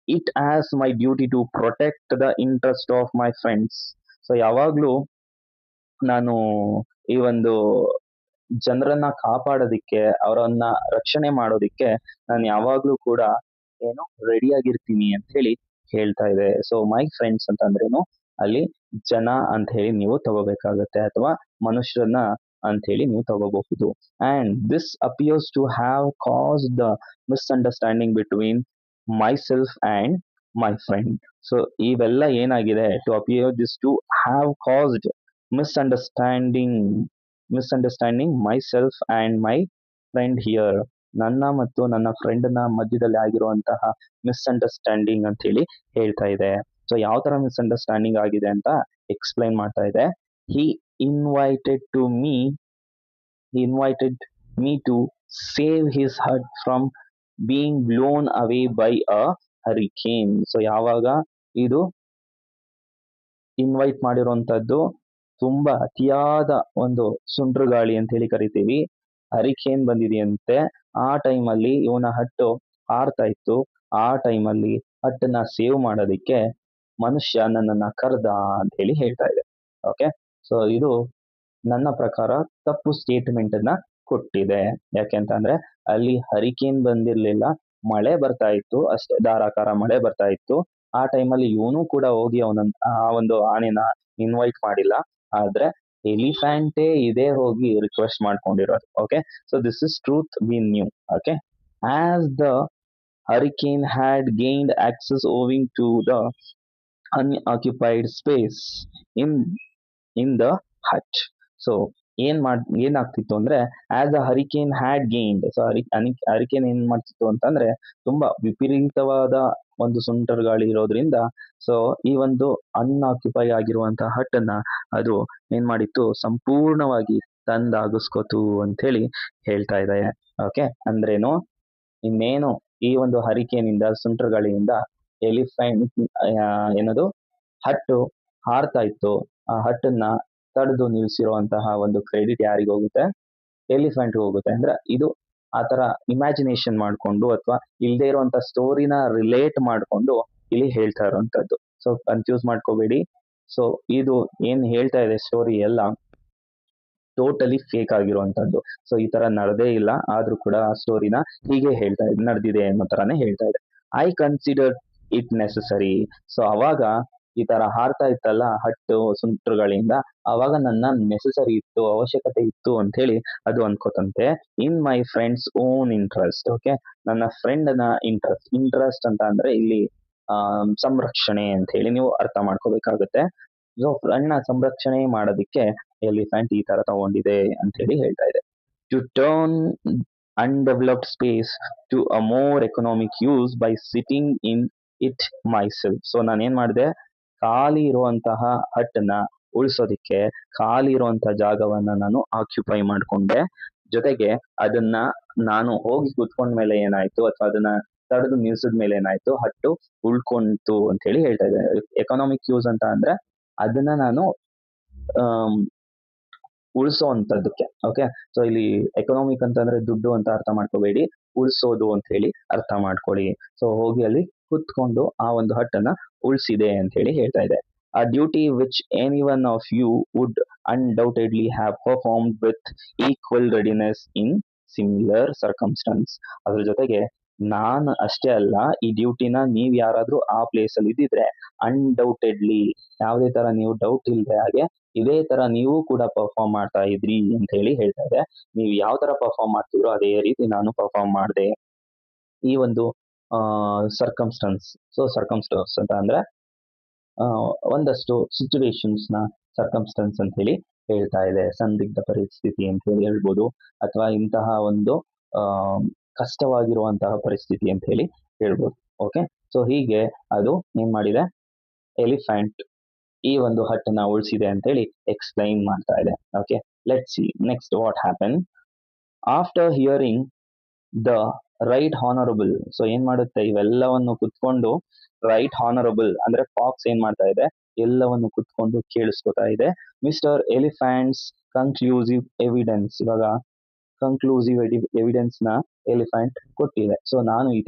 it as my duty to protect the interest of my friends. So ಯಾವಾಗ್ಲೂ ನಾನು ಈ ಒಂದು ಜನರನ್ನ ಕಾಪಾಡೋದಿಕ್ಕೆ, ಅವರನ್ನ ರಕ್ಷಣೆ ಮಾಡೋದಿಕ್ಕೆ ನಾನು ಯಾವಾಗ್ಲೂ ಕೂಡ ಏನು ರೆಡಿ ಆಗಿರ್ತೀನಿ ಅಂತ ಹೇಳಿ ಹೇಳ್ತಾ ಇದೆ. ಸೊ ಮೈ ಫ್ರೆಂಡ್ಸ್ ಅಂತಂದ್ರೇನು, ಅಲ್ಲಿ ಜನ ಅಂತ ಹೇಳಿ ನೀವು ತಗೋಬೇಕಾಗತ್ತೆ, ಅಥವಾ ಮನುಷ್ಯರನ್ನ ಅಂತ ಹೇಳಿ ನೀವು ತಗೋಬಹುದು. And this appears to have cause the misunderstanding between myself and my friend. So ಇವೆಲ್ಲ ಏನಾಗಿದೆ, to appear this to have caused misunderstanding myself and my friend here. ನನ್ನ ಮತ್ತು ನನ್ನ ಫ್ರೆಂಡ್ ನ ಮಧ್ಯದಲ್ಲಿ ಆಗಿರುವಂತಹ ಮಿಸ್ಅಂಡರ್ಸ್ಟ್ಯಾಂಡಿಂಗ್ ಅಂತ ಹೇಳಿ ಹೇಳ್ತಾ ಇದೆ. ಸೊ ಯಾವ ತರ ಮಿಸ್ಅಂಡರ್ಸ್ಟ್ಯಾಂಡಿಂಗ್ ಆಗಿದೆ ಅಂತ ಎಕ್ಸ್ಪ್ಲೈನ್ ಮಾಡ್ತಾ ಇದೆ. He invited me to save his hut from being blown away by a hurricane. So ಯಾವಾಗ ಇದು ಇನ್ವೈಟ್ ಮಾಡಿರುವಂತದ್ದು ತುಂಬಾ ಅತಿಯಾದ ಒಂದು ಸುಂಟ್ರು ಗಾಳಿ ಅಂತ ಹೇಳಿ ಕರಿತೀವಿ, ಹರಿಕೇನ್ ಬಂದಿದೆಯಂತೆ. ಆ ಟೈಮಲ್ಲಿ ಇವನ ಹಟ್ಟು ಹಾರ್ತಾ ಇತ್ತು. ಆ ಟೈಮಲ್ಲಿ ಹಟ್ಟನ್ನ ಸೇವ್ ಮಾಡೋದಿಕ್ಕೆ ಮನುಷ್ಯ ನನ್ನನ್ನ ಕರ್ದ ಅಂತ ಹೇಳಿ ಹೇಳ್ತಾ ಇದೆ. ಓಕೆ, ಸೊ ಇದು ನನ್ನ ಪ್ರಕಾರ ತಪ್ಪು ಸ್ಟೇಟ್ಮೆಂಟ್ ಅನ್ನ ಕೊಟ್ಟಿದೆ. ಯಾಕೆಂತಂದ್ರೆ ಅಲ್ಲಿ ಹರಿಕೇನ್ ಬಂದಿರ್ಲಿಲ್ಲ, ಮಳೆ ಬರ್ತಾ ಇತ್ತು ಅಷ್ಟೇ, ಧಾರಾಕಾರ ಮಳೆ ಬರ್ತಾ ಇತ್ತು. ಆ ಟೈಮಲ್ಲಿ ಇವನು ಕೂಡ ಹೋಗಿ ಆ ಒಂದು ಆನೆನ ಇನ್ವೈಟ್ ಮಾಡಿಲ್ಲ, ಆದ್ರೆ ಎಲಿಫೆಂಟೇ ಇದೇ ಹೋಗಿ ರಿಕ್ವೆಸ್ಟ್ ಮಾಡ್ಕೊಂಡಿರೋದು. Okay, so this is truth we knew. Okay, as the hurricane had gained access owing to the unoccupied space in the hut. So ಏನಾಗ್ತಿತ್ತು ಅಂದ್ರೆ, as a hurricane had gained. So hurricane ಏನ್ ಮಾಡ್ತಿತ್ತು ಅಂತಂದ್ರೆ, ತುಂಬಾ ವಿಪರೀತವಾದ ಒಂದು ಸುಂಟರ್ ಗಾಳಿ ಇರೋದ್ರಿಂದ ಸೊ ಈ ಒಂದು ಅನ್ಆಕ್ಯುಪೈ ಆಗಿರುವಂತಹ ಹಟ್ಟನ್ನ ಅದು ಏನ್ ಮಾಡಿತ್ತು, ಸಂಪೂರ್ಣವಾಗಿ ತಂದಾಗಿಸ್ಕೋತು ಅಂತ ಹೇಳಿ ಹೇಳ್ತಾ ಇದೆ. ಓಕೆ, ಅಂದ್ರೇನು, ಇನ್ನೇನು ಈ ಒಂದು ಹರಿಕೇನಿಂದ, ಸುಂಟರ್ ಗಾಳಿಯಿಂದ ಎಲಿಫೆಂಟ್ ಏನದು ಹಟ್ಟು ಹಾರ್ತಾ ಇತ್ತು, ಆ ಹಟ್ಟನ್ನ ತಡೆದು ನಿಲ್ಸಿರುವಂತಹ ಒಂದು ಕ್ರೆಡಿಟ್ ಯಾರಿಗೆ ಹೋಗುತ್ತೆ, ಎಲಿಫೆಂಟ್ ಹೋಗುತ್ತೆ. ಅಂದ್ರೆ ಇದು ಆತರ ಇಮ್ಯಾಜಿನೇಷನ್ ಮಾಡ್ಕೊಂಡು ಅಥವಾ ಇಲ್ಲದೆ ಇರುವಂತ ಸ್ಟೋರಿನ ರಿಲೇಟ್ ಮಾಡ್ಕೊಂಡು ಇಲ್ಲಿ ಹೇಳ್ತಾ ಇರುವಂತದ್ದು. ಸೊ ಕನ್ಫ್ಯೂಸ್ ಮಾಡ್ಕೋಬೇಡಿ. ಸೊ ಇದು ಏನ್ ಹೇಳ್ತಾ ಇದೆ ಸ್ಟೋರಿ ಎಲ್ಲ ಟೋಟಲಿ ಫೇಕ್ ಆಗಿರುವಂತದ್ದು. ಸೊ ಈ ತರ ನಡೆದೇ ಇಲ್ಲ, ಆದ್ರೂ ಕೂಡ ಆ ಸ್ಟೋರಿನ ಹೀಗೆ ಹೇಳ್ತಾ ಇದೆ, ನಡೆದಿದೆ ಅನ್ನೋ ತರಾನೇ ಹೇಳ್ತಾ ಇದೆ. I consider it necessary. So ಅವಾಗ ಈ ತರ ಹಾರ್ತಾ ಇತ್ತಲ್ಲ ಹಟ್ಟು ಸುಂಟ್ರಗಳಿಂದ, ಅವಾಗ ನನ್ನ ನೆಸಸರಿ ಇತ್ತು, ಅವಶ್ಯಕತೆ ಇತ್ತು ಅಂತ ಹೇಳಿ ಅದು ಅನ್ಕೋತಂತೆ. In my friends own interest. Okay, ನನ್ನ ಫ್ರೆಂಡ್ ನ ಇಂಟ್ರೆಸ್ಟ್ ಅಂತ ಅಂದ್ರೆ ಇಲ್ಲಿ ಸಂರಕ್ಷಣೆ ಅಂತ ಹೇಳಿ ನೀವು ಅರ್ಥ ಮಾಡ್ಕೋಬೇಕಾಗುತ್ತೆ. ಸೊ ಫ್ರೆಂಡ್ ನ ಸಂರಕ್ಷಣೆ ಮಾಡೋದಕ್ಕೆ ಎಲಿಫೆಂಟ್ ಈ ತರ ತಗೊಂಡಿದೆ ಅಂತ ಹೇಳಿ ಹೇಳ್ತಾ ಇದೆ. To turn undeveloped space to a more economic use by sitting in it myself. So ನಾನೇನ್ ಮಾಡಿದೆ, ಖಾಲಿ ಇರುವಂತಹ ಹಟ್ಟನ್ನ ಉಳಿಸೋದಿಕ್ಕೆ ಖಾಲಿ ಇರುವಂತಹ ಜಾಗವನ್ನ ನಾನು ಆಕ್ಯುಪೈ ಮಾಡ್ಕೊಂಡೆ. ಜೊತೆಗೆ ಅದನ್ನ ನಾನು ಹೋಗಿ ಕುತ್ಕೊಂಡ ಮೇಲೆ ಏನಾಯ್ತು, ಅಥವಾ ಅದನ್ನ ತಡೆದು ನಿಲ್ಸಿದ ಮೇಲೆ ಏನಾಯ್ತು, ಹಟ್ಟು ಉಳ್ಕೊಂತು ಅಂತ ಹೇಳಿ ಹೇಳ್ತಾ ಇದೆ. ಎಕನಾಮಿಕ್ ಯೂಸ್ ಅಂತ ಅಂದ್ರೆ ಅದನ್ನ ನಾನು ಉಳಿಸೋ ಅಂತದಕ್ಕೆ. ಓಕೆ, ಸೊ ಇಲ್ಲಿ ಎಕನಾಮಿಕ್ ಅಂತಂದ್ರೆ ದುಡ್ಡು ಅಂತ ಅರ್ಥ ಮಾಡ್ಕೋಬೇಡಿ, ಉಳಿಸೋದು ಅಂತ ಹೇಳಿ ಅರ್ಥ ಮಾಡ್ಕೊಳ್ಳಿ. ಸೊ ಹೋಗಿ ಅಲ್ಲಿ ಕುತ್ಕೊಂಡು ಆ ಒಂದು ಹಟ್ಟನ್ನ ಉಳಿಸಿದೆ ಅಂತ ಹೇಳಿ ಹೇಳ್ತಾ ಇದೆ. a duty which any one of you would undoubtedly have performed with equal readiness in similar circumstance. ಅದ್ರ ಜೊತೆಗೆ ನಾನು ಅಷ್ಟೇ ಅಲ್ಲ, ಈ ಡ್ಯೂಟಿನ ನೀವ್ ಯಾರಾದ್ರೂ ಆ ಪ್ಲೇಸ್ ಅಲ್ಲಿ ಇದ್ದಿದ್ರೆ ಅನ್ಡೌಟೆಡ್ಲಿ, ಯಾವುದೇ ತರ ನೀವು ಡೌಟ್ ಇಲ್ಲದೆ ಹಾಗೆ ಇದೇ ತರ ನೀವು ಕೂಡ ಪರ್ಫಾರ್ಮ್ ಮಾಡ್ತಾ ಇದ್ರಿ ಅಂತ ಹೇಳಿ ಹೇಳ್ತಾ ಇದೆ. ನೀವು ಯಾವ ತರ ಪರ್ಫಾರ್ಮ್ ಮಾಡ್ತಿದ್ರೋ ಅದೇ ರೀತಿ ನಾನು ಪರ್ಫಾರ್ಮ್ ಮಾಡಿದೆ. ಈ ಒಂದು ಸರ್ಕಮ್ಸ್ಟೆನ್ಸ್. ಸೊ ಸರ್ಕಮ್ಸ್ಟೆನ್ಸ್ ಅಂತ ಅಂದ್ರೆ ಒಂದಷ್ಟು ಸಿಚುವೇಶನ್ಸ್ ನ ಸರ್ಕಮ್ಸ್ಟೆನ್ಸ್ ಅಂತ ಹೇಳಿ ಹೇಳ್ತಾ ಇದೆ. ಸಂದಿಗ್ಧ ಪರಿಸ್ಥಿತಿ ಅಂತ ಹೇಳಿ ಹೇಳ್ಬೋದು, ಅಥವಾ ಇಂತಹ ಒಂದು ಕಷ್ಟವಾಗಿರುವಂತಹ ಪರಿಸ್ಥಿತಿ ಅಂತ ಹೇಳಿ ಹೇಳ್ಬೋದು. ಓಕೆ, ಸೊ ಹೀಗೆ ಅದು ಏನ್ ಮಾಡಿದೆ, ಎಲಿಫೆಂಟ್ ಈ ಒಂದು ಹಟ್ಟನ್ನ ಉಳಿಸಿದೆ ಅಂತ ಹೇಳಿ ಎಕ್ಸ್ಪ್ಲೈನ್ ಮಾಡ್ತಾ ಇದೆ. Okay, let's see next what happen after hearing the right honourable. So ಏನ್ ಮಾಡುತ್ತೆ, ಇವೆಲ್ಲವನ್ನು ಕುತ್ಕೊಂಡು ರೈಟ್ ಹಾನರಬಲ್ ಅಂದ್ರೆ ಫಾಕ್ಸ್ ಏನ್ ಮಾಡ್ತಾ ಇದೆ, ಎಲ್ಲವನ್ನು ಕುತ್ಕೊಂಡು ಕೇಳಿಸ್ಕೊತಾ ಇದೆ. Mister elephants conclusive evidence. ಇವಾಗ ಕನ್ಕ್ಲೂಸಿವ್ ಎವಿಡೆನ್ಸ್ ನ ಎಲಿಫೆಂಟ್ ಕೊಟ್ಟಿದೆ. ಸೊ ನಾನು ಈ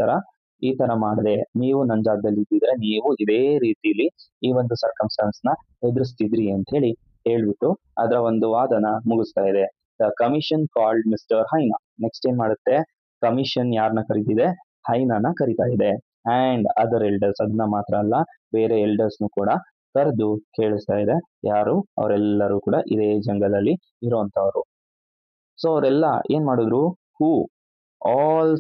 ತರ ಮಾಡಿದೆ, ನೀವು ನನ್ನ ಜಾಗದಲ್ಲಿ ಇದ್ದಿದ್ರೆ ನೀವು ಇದೇ ರೀತಿಲಿ ಈ ಒಂದು ಸರ್ಕಮ್ಸ್ಟಾನ್ಸ್ ನ ಎದುರಿಸ್ತಿದ್ರಿ ಅಂತ ಹೇಳಿ ಹೇಳ್ಬಿಟ್ಟು ಅದರ ಒಂದು ವಾದನ ಮುಗಿಸ್ತಾ ಇದೆ. The commission called mister hyena. Next ಏನ್ ಮಾಡುತ್ತೆ, ಕಮಿಷನ್ ಯಾರನ್ನ ಕರೀತಿದೆ, ಹೈನಾನ ಕರಿತಾ ಇದೆ. ಅಂಡ್ ಅದರ್ ಎಲ್ಡರ್ಸ್, ಅದನ್ನ ಮಾತ್ರ ಅಲ್ಲ ಬೇರೆ ಎಲ್ಡರ್ಸ್ನು ಕೂಡ ಕರೆದು ಕೇಳಿಸ್ತಾ ಇದೆ. ಯಾರು, ಅವರೆಲ್ಲರೂ ಕೂಡ ಇದೇ ಜಂಗಲಲ್ಲಿ ಇರುವಂತವ್ರು. ಸೊ ಅವರೆಲ್ಲ ಏನ್ ಮಾಡಿದ್ರು, ಹೂ all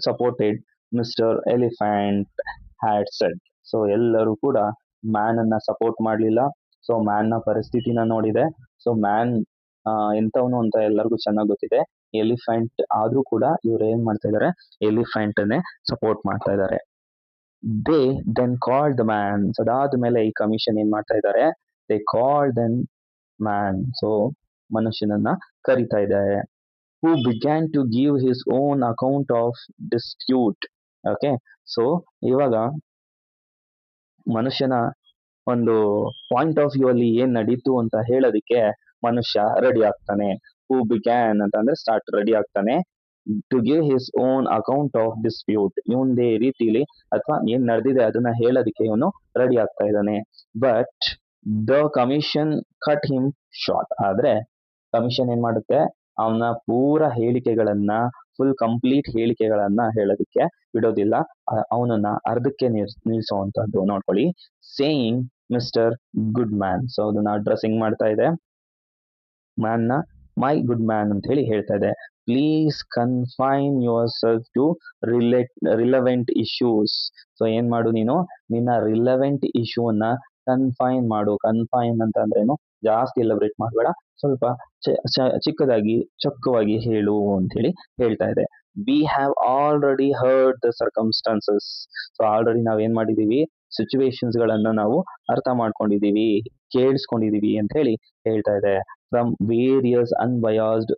supported mister elephant had shed. So ಎಲ್ಲರೂ ಕೂಡ ಮ್ಯಾನ್ ಅನ್ನ ಸಪೋರ್ಟ್ ಮಾಡ್ಲಿಲ್ಲ. ಸೊ ಮ್ಯಾನ್ ನ ಪರಿಸ್ಥಿತಿನ ನೋಡಿದೆ. ಸೊ ಮ್ಯಾನ್ ಎಂತವನು ಅಂತ ಎಲ್ಲರಿಗೂ ಚೆನ್ನಾಗಿ ಗೊತ್ತಿದೆ. ಎಲಿಫೆಂಟ್ ಆದ್ರೂ ಕೂಡ ಇವ್ರು ಏನ್ ಮಾಡ್ತಾ ಇದಾರೆ, ಎಲಿಫೆಂಟ್ ಅನ್ನೇ ಸಪೋರ್ಟ್ ಮಾಡ್ತಾ ಇದ್ದಾರೆ. They then called the man. ಅದಾದ್ಮೇಲೆ ಈ ಕಮಿಷನ್ ಏನ್ ಮಾಡ್ತಾ ಇದ್ದಾರೆ, they called then man. So ಮನುಷ್ಯನನ್ನ ಕರಿತಾ ಇದ್ದಾರೆ. Who began to give his own account of dispute. Okay, so ಇವಾಗ ಮನುಷ್ಯನ ಒಂದು ಪಾಯಿಂಟ್ ಆಫ್ ವ್ಯೂ ಅಲ್ಲಿ ಏನ್ ನಡೀತು ಅಂತ ಹೇಳೋದಿಕ್ಕೆ ಮನುಷ್ಯ ರೆಡಿ ಆಗ್ತಾನೆ. ಹೂ ಬಿಗ್ಯಾನ್ ಅಂತ ಅಂದ್ರೆ ಸ್ಟಾರ್ಟ್, ರೆಡಿ ಆಗ್ತಾನೆ. To give his own account of dispute, ಇವಂದೇ ರೀತಿಲಿ ಅಥವಾ ಏನ್ ನಡೆದಿದೆ ಅದನ್ನ ಹೇಳೋದಿಕ್ಕೆ ಇವನು ರೆಡಿ ಆಗ್ತಾ ಇದ್ದಾನೆ. But the commission cut him short. ಆದ್ರೆ ಕಮಿಷನ್ ಏನ್ ಮಾಡುತ್ತೆ, ಅವನ ಪೂರ ಹೇಳಿಕೆಗಳನ್ನ, ಫುಲ್ ಕಂಪ್ಲೀಟ್ ಹೇಳಿಕೆಗಳನ್ನ ಹೇಳೋದಿಕ್ಕೆ ಬಿಡೋದಿಲ್ಲ, ಅವನನ್ನ ಅರ್ಧಕ್ಕೆ ನಿಲ್ಸೋವಂಥದ್ದು. ನೋಡ್ಕೊಳ್ಳಿ, saying mister good man. So ಅದನ್ನ ಅಡ್ರೆಸ್ಸಿಂಗ್ ಮಾಡ್ತಾ ಇದೆ ಮ್ಯಾನ್ ನ, ಮೈ ಗುಡ್ ಮ್ಯಾನ್ ಅಂತ ಹೇಳಿ ಹೇಳ್ತಾ ಇದೆ. Please confine yourself to relevant issues. So ಏನ್ ಮಾಡು, ನೀನು ನಿನ್ನ ರಿಲೆವೆಂಟ್ ಇಶ್ಯೂನ ಕನ್ಫೈನ್ ಮಾಡು. ಕನ್ಫೈನ್ ಅಂತ ಅಂದ್ರೇನು, ಜಾಸ್ತಿ ಎಲಬ್ರೇಟ್ ಮಾಡಬೇಡ, ಸ್ವಲ್ಪ ಚಿಕ್ಕದಾಗಿ ಚೊಕ್ಕವಾಗಿ ಹೇಳು ಅಂತ ಹೇಳಿ ಹೇಳ್ತಾ ಇದೆ. We have already heard the circumstances. So already ನಾವ್ ಏನ್ ಮಾಡಿದೀವಿ, ಸಿಚುವೇಶನ್ಸ್ ಗಳನ್ನ ನಾವು ಅರ್ಥ ಮಾಡ್ಕೊಂಡಿದೀವಿ, ಕೇಳಿಸ್ಕೊಂಡಿದೀವಿ ಅಂತ ಹೇಳಿ ಹೇಳ್ತಾ ಇದೆ. From various unbiased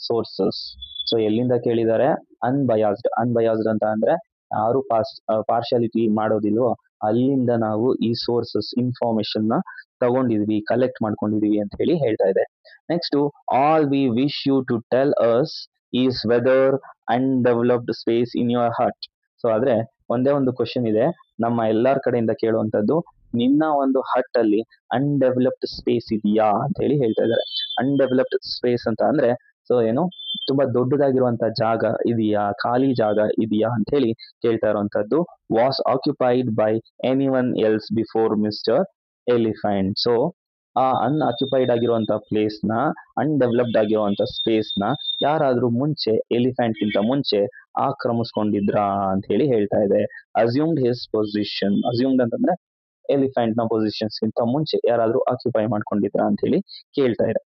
sources. So ಎಲ್ಲಿಂದ ಕೇಳಿದ್ದಾರೆ, ಅನ್ಬಯಾಸ್ಡ್ ಅಂತ ಅಂದ್ರೆ ಯಾರು ಪಾರ್ಶಾಲಿಟಿ ಮಾಡೋದಿಲ್ವೋ ಅಲ್ಲಿಂದ ನಾವು ಈ ಸೋರ್ಸಸ್ ಇನ್ಫಾರ್ಮೇಶನ್ ನ ತಗೊಂಡಿದ್ವಿ, ಕಲೆಕ್ಟ್ ಮಾಡ್ಕೊಂಡಿದೀವಿ ಅಂತ ಹೇಳಿ ಹೇಳ್ತಾ ಇದೆ. Next, all we wish you to tell us is whether undeveloped space in your heart. So ಆದ್ರೆ ಒಂದೇ ಒಂದು ಕ್ವಶನ್ ಇದೆ ನಮ್ಮ ಎಲ್ಲಾರ್ ಕಡೆಯಿಂದ ಕೇಳುವಂತದ್ದು, ನಿನ್ನ ಒಂದು ಹಟ್ ಅಲ್ಲಿ ಅನ್ಡೆವಲಪ್ಡ್ ಸ್ಪೇಸ್ ಇದೆಯಾ ಅಂತ ಹೇಳಿ ಹೇಳ್ತಾ ಇದ್ದಾರೆ. ಅನ್ಡೆವಲಪ್ಡ್ ಸ್ಪೇಸ್ ಅಂತ ಅಂದ್ರೆ ಸೊ ಏನು ತುಂಬಾ ದೊಡ್ಡದಾಗಿರುವಂತ ಜಾಗ ಇದೆಯಾ, ಖಾಲಿ ಜಾಗ ಇದೆಯಾ ಅಂತ ಹೇಳಿ ಕೇಳ್ತಾ ಇರುವಂತದ್ದು. Was occupied by any one else before mister elephant. So ಆ ಅನ್ಆಕ್ಯುಪೈಡ್ ಆಗಿರುವಂತ ಪ್ಲೇಸ್ ನ, ಅನ್ಡೆವಲಪ್ಡ್ ಆಗಿರುವಂತ ಸ್ಪೇಸ್ ನ ಯಾರಾದ್ರೂ ಮುಂಚೆ, ಎಲಿಫೆಂಟ್ ಗಿಂತ ಮುಂಚೆ ಆಕ್ರಮಿಸ್ಕೊಂಡಿದ್ರಾ ಅಂತ ಹೇಳಿ ಹೇಳ್ತಾ ಇದೆ. Assumed his position. ಅಸ್ಯೂಮ್ಡ್ ಅಂತಂದ್ರೆ ಎಲಿಫೆಂಟ್ ನ ಪೊಸಿಷನ್ಸ್ ಗಿಂತ ಮುಂಚೆ ಯಾರಾದ್ರೂ ಆಕ್ಯುಪೈ ಮಾಡ್ಕೊಂಡಿದ್ರಾ ಅಂತ ಹೇಳಿ ಕೇಳ್ತಾ ಇದೆ.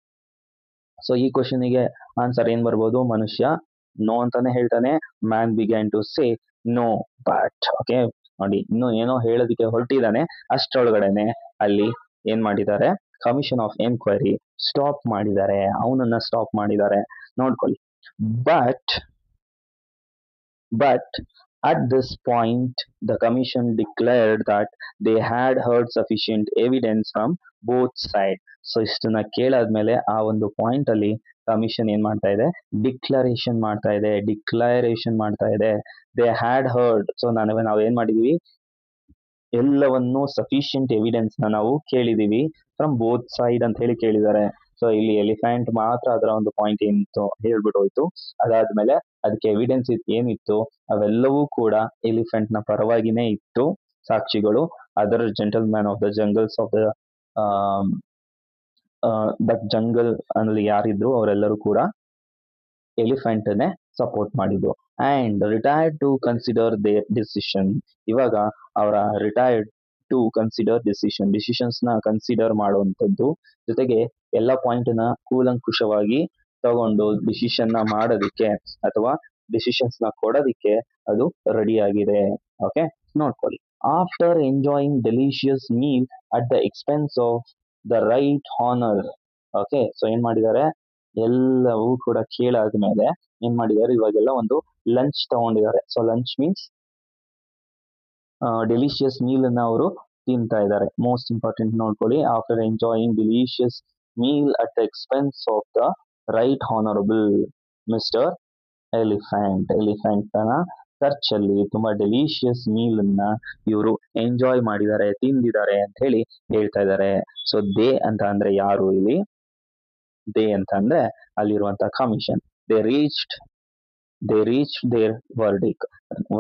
ಸೊ ಈ ಕ್ವಶನಿಗೆ ಆನ್ಸರ್ ಏನ್ ಬರ್ಬೋದು? ಮನುಷ್ಯ ನೋ ಅಂತಾನೆ ಹೇಳ್ತಾನೆ. Man began to say no but. Okay ನೋಡಿ, ಇನ್ನು ಏನೋ ಹೇಳೋದಕ್ಕೆ ಹೊರಟಿದ್ದಾನೆ, ಅಷ್ಟರೊಳಗಡೆನೆ ಅಲ್ಲಿ ಏನ್ ಮಾಡಿದ್ದಾರೆ, ಕಮಿಷನ್ ಆಫ್ ಎನ್ಕ್ವೈರಿ ಸ್ಟಾಪ್ ಮಾಡಿದ್ದಾರೆ, ಅವನನ್ನ ಸ್ಟಾಪ್ ಮಾಡಿದ್ದಾರೆ. ನೋಡ್ಕೊಳ್ಳಿ. But at this point the commission declared that they had heard sufficient evidence from both sides. So ಇಷ್ಟನ್ನ ಕೇಳಾದ್ಮೇಲೆ ಆ ಒಂದು ಪಾಯಿಂಟ್ ಅಲ್ಲಿ ಕಮಿಷನ್ ಏನ್ ಮಾಡ್ತಾ ಇದೆ, ಡಿಕ್ಲರೇಷನ್ ಮಾಡ್ತಾ ಇದೆ. They had heard. ಸೊ ನಾವು ಏನ್ ಮಾಡಿದೀವಿ, ಎಲ್ಲವನ್ನು ಸಫಿಷಿಯಂಟ್ ಎವಿಡೆನ್ಸ್ ನ ನಾವು ಕೇಳಿದೀವಿ ಫ್ರಮ್ ಬೋತ್ ಸೈಡ್ ಅಂತ ಹೇಳಿ ಕೇಳಿದ್ದಾರೆ. ಸೊ ಇಲ್ಲಿ ಎಲಿಫೆಂಟ್ ಮಾತ್ರ ಅದರ ಒಂದು ಪಾಯಿಂಟ್ ಏನಿತ್ತು ಹೇಳ್ಬಿಟ್ಟು ಹೋಯ್ತು. ಅದಾದ್ಮೇಲೆ ಅದಕ್ಕೆ ಎವಿಡೆನ್ಸ್ ಏನಿತ್ತು ಅವೆಲ್ಲವೂ ಕೂಡ ಎಲಿಫೆಂಟ್ ನ ಪರವಾಗಿನೇ ಇತ್ತು, ಸಾಕ್ಷಿಗಳು. Other gentleman of the jungles of the jungle ಅಲ್ಲಿ ಯಾರಿದ್ರು ಅವರೆಲ್ಲರೂ ಕೂಡ ಎಲಿಫೆಂಟ್ ನೇ ಸಪೋರ್ಟ್ ಮಾಡಿದ್ರು. And retired to consider there decision. ಇವಾಗ ಅವರ ರಿಟೈರ್ಡ್ ಟು ಕನ್ಸಿಡರ್ ಡಿಸಿಷನ್ಸ್ ನ ಕನ್ಸಿಡರ್ ಮಾಡುವಂಥದ್ದು, ಜೊತೆಗೆ ಎಲ್ಲ ಪಾಯಿಂಟ್ ನ ಕೂಲಂಕುಷವಾಗಿ ತಗೊಂಡು ಡಿಸಿಷನ್ ನ ಮಾಡೋದಿಕ್ಕೆ ಅಥವಾ ಡಿಸಿಷನ್ಸ್ ನ ಕೊಡೋದಿಕ್ಕೆ ಅದು ರೆಡಿ ಆಗಿದೆ. ಓಕೆ ನೋಡ್ಕೊಳ್ಳಿ. After enjoying delicious meal at the expense of the right honour. Okay so ಏನ್ ಮಾಡಿದ್ದಾರೆ, ಎಲ್ಲವೂ ಕೂಡ ಕೇಳಾದ್ಮೇಲೆ ಏನ್ ಮಾಡಿದ್ದಾರೆ, ಇವಾಗೆಲ್ಲ ಒಂದು ಲಂಚ್ ತಗೊಂಡಿದ್ದಾರೆ. So lunch means delicious meal ಅನ್ನ ಅವರು ತಿಂತಾ ಇದ್ದಾರೆ. ಮೋಸ್ಟ್ ಇಂಪಾರ್ಟೆಂಟ್ ನೋಡ್ಕೊಳ್ಳಿ. After enjoying delicious meal at the expense of the right honourable mister elephant ನ ಖರ್ಚಲ್ಲಿ ತುಂಬಾ ಡೆಲಿಷಿಯಸ್ ಮೀಲ್ ಅನ್ನ ಇವರು ಎಂಜಾಯ್ ಮಾಡಿದ್ದಾರೆ, ತಿಂದಿದ್ದಾರೆ ಅಂತ ಹೇಳಿ ಹೇಳ್ತಾ ಇದ್ದಾರೆ. ಸೊ ದೇ ಅಂತ ಅಂದ್ರೆ ಯಾರು ಇಲ್ಲಿ? ದೇ ಅಂತ ಅಂದ್ರೆ ಅಲ್ಲಿರುವಂತಹ ಕಮಿಷನ್. They reached their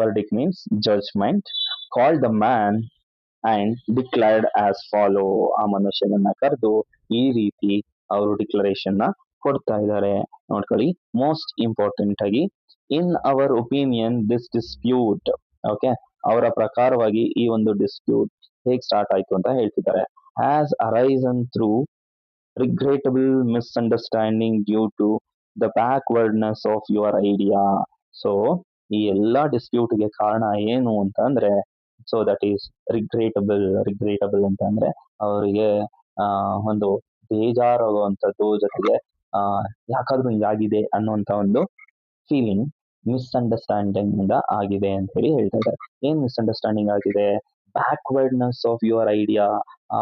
verdict means judgment. Called the man and declared as follow. ಆ ಮನುಷ್ಯನನ್ನ ಕರೆದು ಈ ರೀತಿ ಅವರು ಡಿಕ್ಲರೇಷನ್ ನ ಕೊಡ್ತಾ ಇದ್ದಾರೆ. ನೋಡ್ಕೊಳ್ಳಿ. ಮೋಸ್ಟ್ ಇಂಪಾರ್ಟೆಂಟ್ ಆಗಿ, in our opinion this dispute. Okay, ಅವರ ಪ್ರಕಾರವಾಗಿ ಈ ಒಂದು ಡಿಸ್ಪ್ಯೂಟ್ ಹೇಗೆ ಸ್ಟಾರ್ಟ್ ಆಯ್ತು ಅಂತ ಹೇಳ್ತಿದ್ದಾರೆ. Has arisen through regrettable misunderstanding due to the backwardness of your idea. So ಈ ಎಲ್ಲಾ ಡಿಸ್ಪ್ಯೂಟ್ಗೆ ಕಾರಣ ಏನು ಅಂತ ಅಂದ್ರೆ, ಸೊ ದಟ್ ಈಸ್ ರಿಗ್ರೇಟಬಲ್ ಅಂತ ಅಂದ್ರೆ ಅವರಿಗೆ ಒಂದು ಬೇಜಾರಾಗುವಂಥದ್ದು, ಜೊತೆಗೆ ಯಾಕಾದ್ರೂ ಹಿಂಗಾಗಿದೆ ಅನ್ನುವಂಥ ಒಂದು ಫೀಲಿಂಗ್ ಮಿಸ್ಅಂಡರ್ಸ್ಟ್ಯಾಂಡಿಂಗ್ ಇಂದ ಆಗಿದೆ ಅಂತ ಹೇಳಿ ಹೇಳ್ತಾ ಇದ್ದಾರೆ. ಏನ್ ಮಿಸ್ಅಂಡರ್ಸ್ಟ್ಯಾಂಡಿಂಗ್ ಆಗಿದೆ? Backwardness of your idea.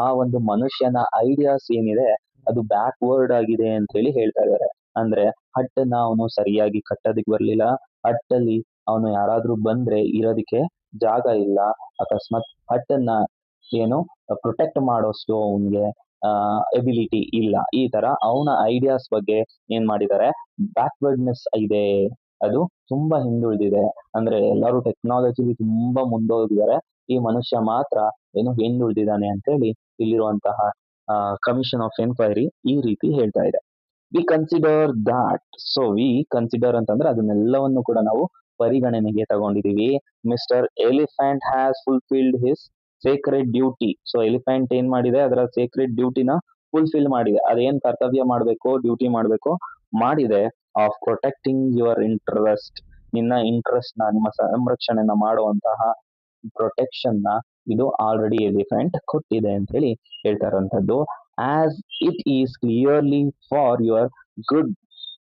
ಆ ಒಂದು ಮನುಷ್ಯನ ಐಡಿಯಾಸ್ ಏನಿದೆ ಅದು ಬ್ಯಾಕ್ವರ್ಡ್ ಆಗಿದೆ ಅಂತ ಹೇಳಿ ಹೇಳ್ತಾ ಇದ್ದಾರೆ. ಅಂದ್ರೆ ಹಟ್ಟನ್ನ ಅವನು ಸರಿಯಾಗಿ ಕಟ್ಟೋದಿಕ್ ಬರ್ಲಿಲ್ಲ, ಹಟ್ಟಲ್ಲಿ ಅವನು ಯಾರಾದ್ರೂ ಬಂದ್ರೆ ಇರೋದಿಕ್ಕೆ ಜಾಗ ಇಲ್ಲ, ಅಕಸ್ಮಾತ್ ಹಟ್ಟನ್ನ ಏನು ಪ್ರೊಟೆಕ್ಟ್ ಮಾಡೋಷ್ಟು ಅವನ್ಗೆ ಎಬಿಲಿಟಿ ಇಲ್ಲ. ಈ ತರ ಅವನ ಐಡಿಯಾಸ್ ಬಗ್ಗೆ ಏನ್ ಮಾಡಿದ್ದಾರೆ, ಬ್ಯಾಕ್ವರ್ಡ್ನೆಸ್ ಇದೆ, ಅದು ತುಂಬಾ ಹಿಂದುಳಿದಿದೆ. ಅಂದ್ರೆ ಎಲ್ಲರೂ ಟೆಕ್ನಾಲಜಿಲಿ ತುಂಬಾ ಮುಂದೋಗಿದ್ದಾರೆ, ಈ ಮನುಷ್ಯ ಮಾತ್ರ ಏನು ಹಿಂದುಳಿದಿದ್ದಾನೆ ಅಂತ ಹೇಳಿ ಇಲ್ಲಿರುವಂತಹ ಕಮಿಷನ್ ಆಫ್ ಎನ್ಕ್ವೈರಿ ಈ ರೀತಿ ಹೇಳ್ತಾ ಇದೆ. We consider that. So we consider ಅಂತಂದ್ರೆ ಅದನ್ನೆಲ್ಲವನ್ನು ಕೂಡ ನಾವು ಪರಿಗಣನೆಗೆ ತಗೊಂಡಿದೀವಿ. Mister elephant has fulfilled his sacred duty. So elephant ಏನ್ ಮಾಡಿದೆ, ಅದರ ಸೇಕ್ರೆಡ್ ಡ್ಯೂಟಿನ ಫುಲ್ಫಿಲ್ ಮಾಡಿದೆ. ಅದೇನ್ ಕರ್ತವ್ಯ ಮಾಡಬೇಕು, ಡ್ಯೂಟಿ ಮಾಡಬೇಕು ಮಾಡಿದೆ. Of protecting your interest. ನಿನ್ನ ಇಂಟ್ರೆಸ್ಟ್ ನ, ನಿಮ್ಮ ಸಂರಕ್ಷಣೆನ ಮಾಡುವಂತಹ ಪ್ರೊಟೆಕ್ಷನ್ ನ ಇದು ಆಲ್ರೆಡಿ ಎಲಿಫೆಂಟ್ ಕೊಟ್ಟಿದೆ ಅಂತ ಹೇಳಿ ಹೇಳ್ತಾ ಇರುವಂತದ್ದು. As it is clearly for your good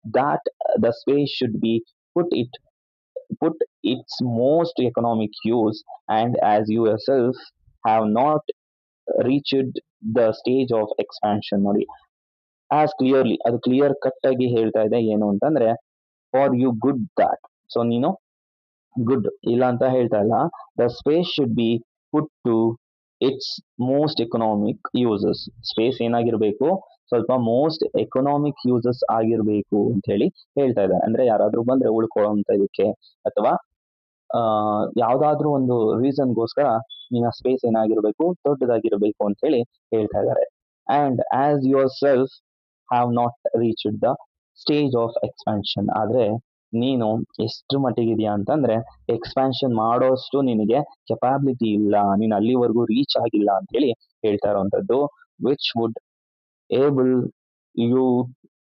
that the space should be put its most economic use, and as you yourself have not reached the stage of expansion. ನೋಡಿ, ಆಸ್ ಕ್ಲಿಯರ್ಲಿ, ಅದು ಕ್ಲಿಯರ್ ಕಟ್ ಆಗಿ ಹೇಳ್ತಾ ಇದೆ ಏನು ಅಂತಂದ್ರೆ for you good that. So ನೀನು ಗುಡ್ ಇಲ್ಲ ಅಂತ ಹೇಳ್ತಾ ಇಲ್ಲ. The space should be put to its most economic uses. Space ಏನಾಗಿರ್ಬೇಕು, ಸ್ವಲ್ಪ ಮೋಸ್ಟ್ ಎಕನಾಮಿಕ್ ಯೂಸಸ್ ಆಗಿರ್ಬೇಕು ಅಂತ ಹೇಳಿ ಹೇಳ್ತಾ ಇದ್ದಾರೆ. ಅಂದ್ರೆ ಯಾರಾದ್ರೂ ಬಂದ್ರೆ ಉಳ್ಕೊಳ್ಳೋಂತ ಇದಕ್ಕೆ, ಅಥವಾ ಯಾವ್ದಾದ್ರು ಒಂದು ರೀಸನ್ಗೋಸ್ಕರ ನಿನ್ನ ಸ್ಪೇಸ್ ಏನಾಗಿರ್ಬೇಕು, ದೊಡ್ಡದಾಗಿರ್ಬೇಕು ಅಂತ ಹೇಳಿ ಹೇಳ್ತಾ ಇದ್ದಾರೆ. And as your self have not reached the stage of expansion. ಆದ್ರೆ ನೀನು ಎಷ್ಟು ಮಟ್ಟಿಗಿದೆಯಾ ಅಂತಂದ್ರೆ ಎಕ್ಸ್ಪಾನ್ಷನ್ ಮಾಡೋಷ್ಟು ನಿನಗೆ ಕೆಪಾಬಿಲಿಟಿ ಇಲ್ಲ, ನೀನು ಅಲ್ಲಿವರೆಗೂ ರೀಚ್ ಆಗಿಲ್ಲ ಅಂತ ಹೇಳಿ ಹೇಳ್ತಾ ಇರುವಂತದ್ದು. Which would able you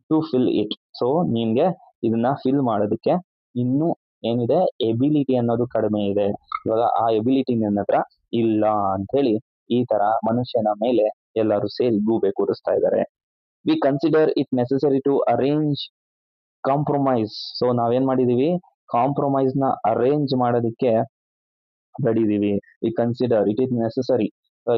to fill it. So ನಿನ್ಗೆ ಇದನ್ನ ಫಿಲ್ ಮಾಡೋದಕ್ಕೆ ಇನ್ನೂ ಏನಿದೆ, ಎಬಿಲಿಟಿ ಅನ್ನೋದು ಕಡಿಮೆ ಇದೆ. ಇವಾಗ ಆ ಎಬಿಲಿಟಿ ನನ್ನ ಹತ್ರ ಇಲ್ಲ ಅಂತ ಹೇಳಿ ಈ ತರ ಮನುಷ್ಯನ ಮೇಲೆ ಎಲ್ಲರೂ ಸೇರಿ ಗೂಬೆ ಕೂರಿಸ್ತಾ ಇದ್ದಾರೆ. We consider it necessary to arrange compromise. So ನಾವೇನ್ ಮಾಡಿದೀವಿ, ಕಾಂಪ್ರಮೈಸ್ ನ ಅರೇಂಜ್ ಮಾಡೋದಕ್ಕೆ ಬಡಿದೀವಿ. We consider it is necessary.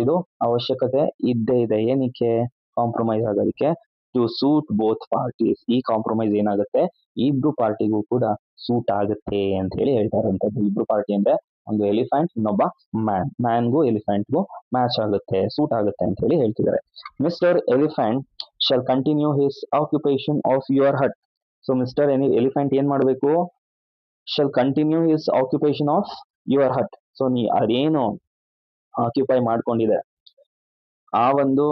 ಇದು ಅವಶ್ಯಕತೆ ಇದ್ದೇ ಇದೆ. ಏನಕ್ಕೆ ಕಾಂಪ್ರಮೈಸ್ ಆಗೋದಕ್ಕೆ? To suit both parties. ಈ ಕಾಂಪ್ರಮೈಸ್ ಏನಾಗುತ್ತೆ, ಇಬ್ರು ಪಾರ್ಟಿಗೂ ಕೂಡ ಸೂಟ್ ಆಗುತ್ತೆ ಅಂತ ಹೇಳಿ ಹೇಳ್ತಾ ಇರುವಂತದ್ದು. ಇಬ್ರು ಪಾರ್ಟಿ ಅಂದ್ರೆ ಒಂದು ಎಲಿಫೆಂಟ್, ಇನ್ನೊಬ್ಬ ಮ್ಯಾನ್. ಮ್ಯಾನ್ಗೂ ಎಲಿಫೆಂಟ್ಗೂ ಮ್ಯಾಚ್ ಆಗುತ್ತೆ, ಸೂಟ್ ಆಗುತ್ತೆ ಅಂತ ಹೇಳಿ ಹೇಳ್ತಿದ್ದಾರೆ. Mister elephant shall continue his occupation of your hut. So Mister elephant ಏನ್ ಮಾಡಬೇಕು, shall continue his occupation of your hut. So ನೀ ಅದೇನು ಆಕ್ಯುಪೈ ಮಾಡ್ಕೊಂಡಿದೆ ಆ ಒಂದು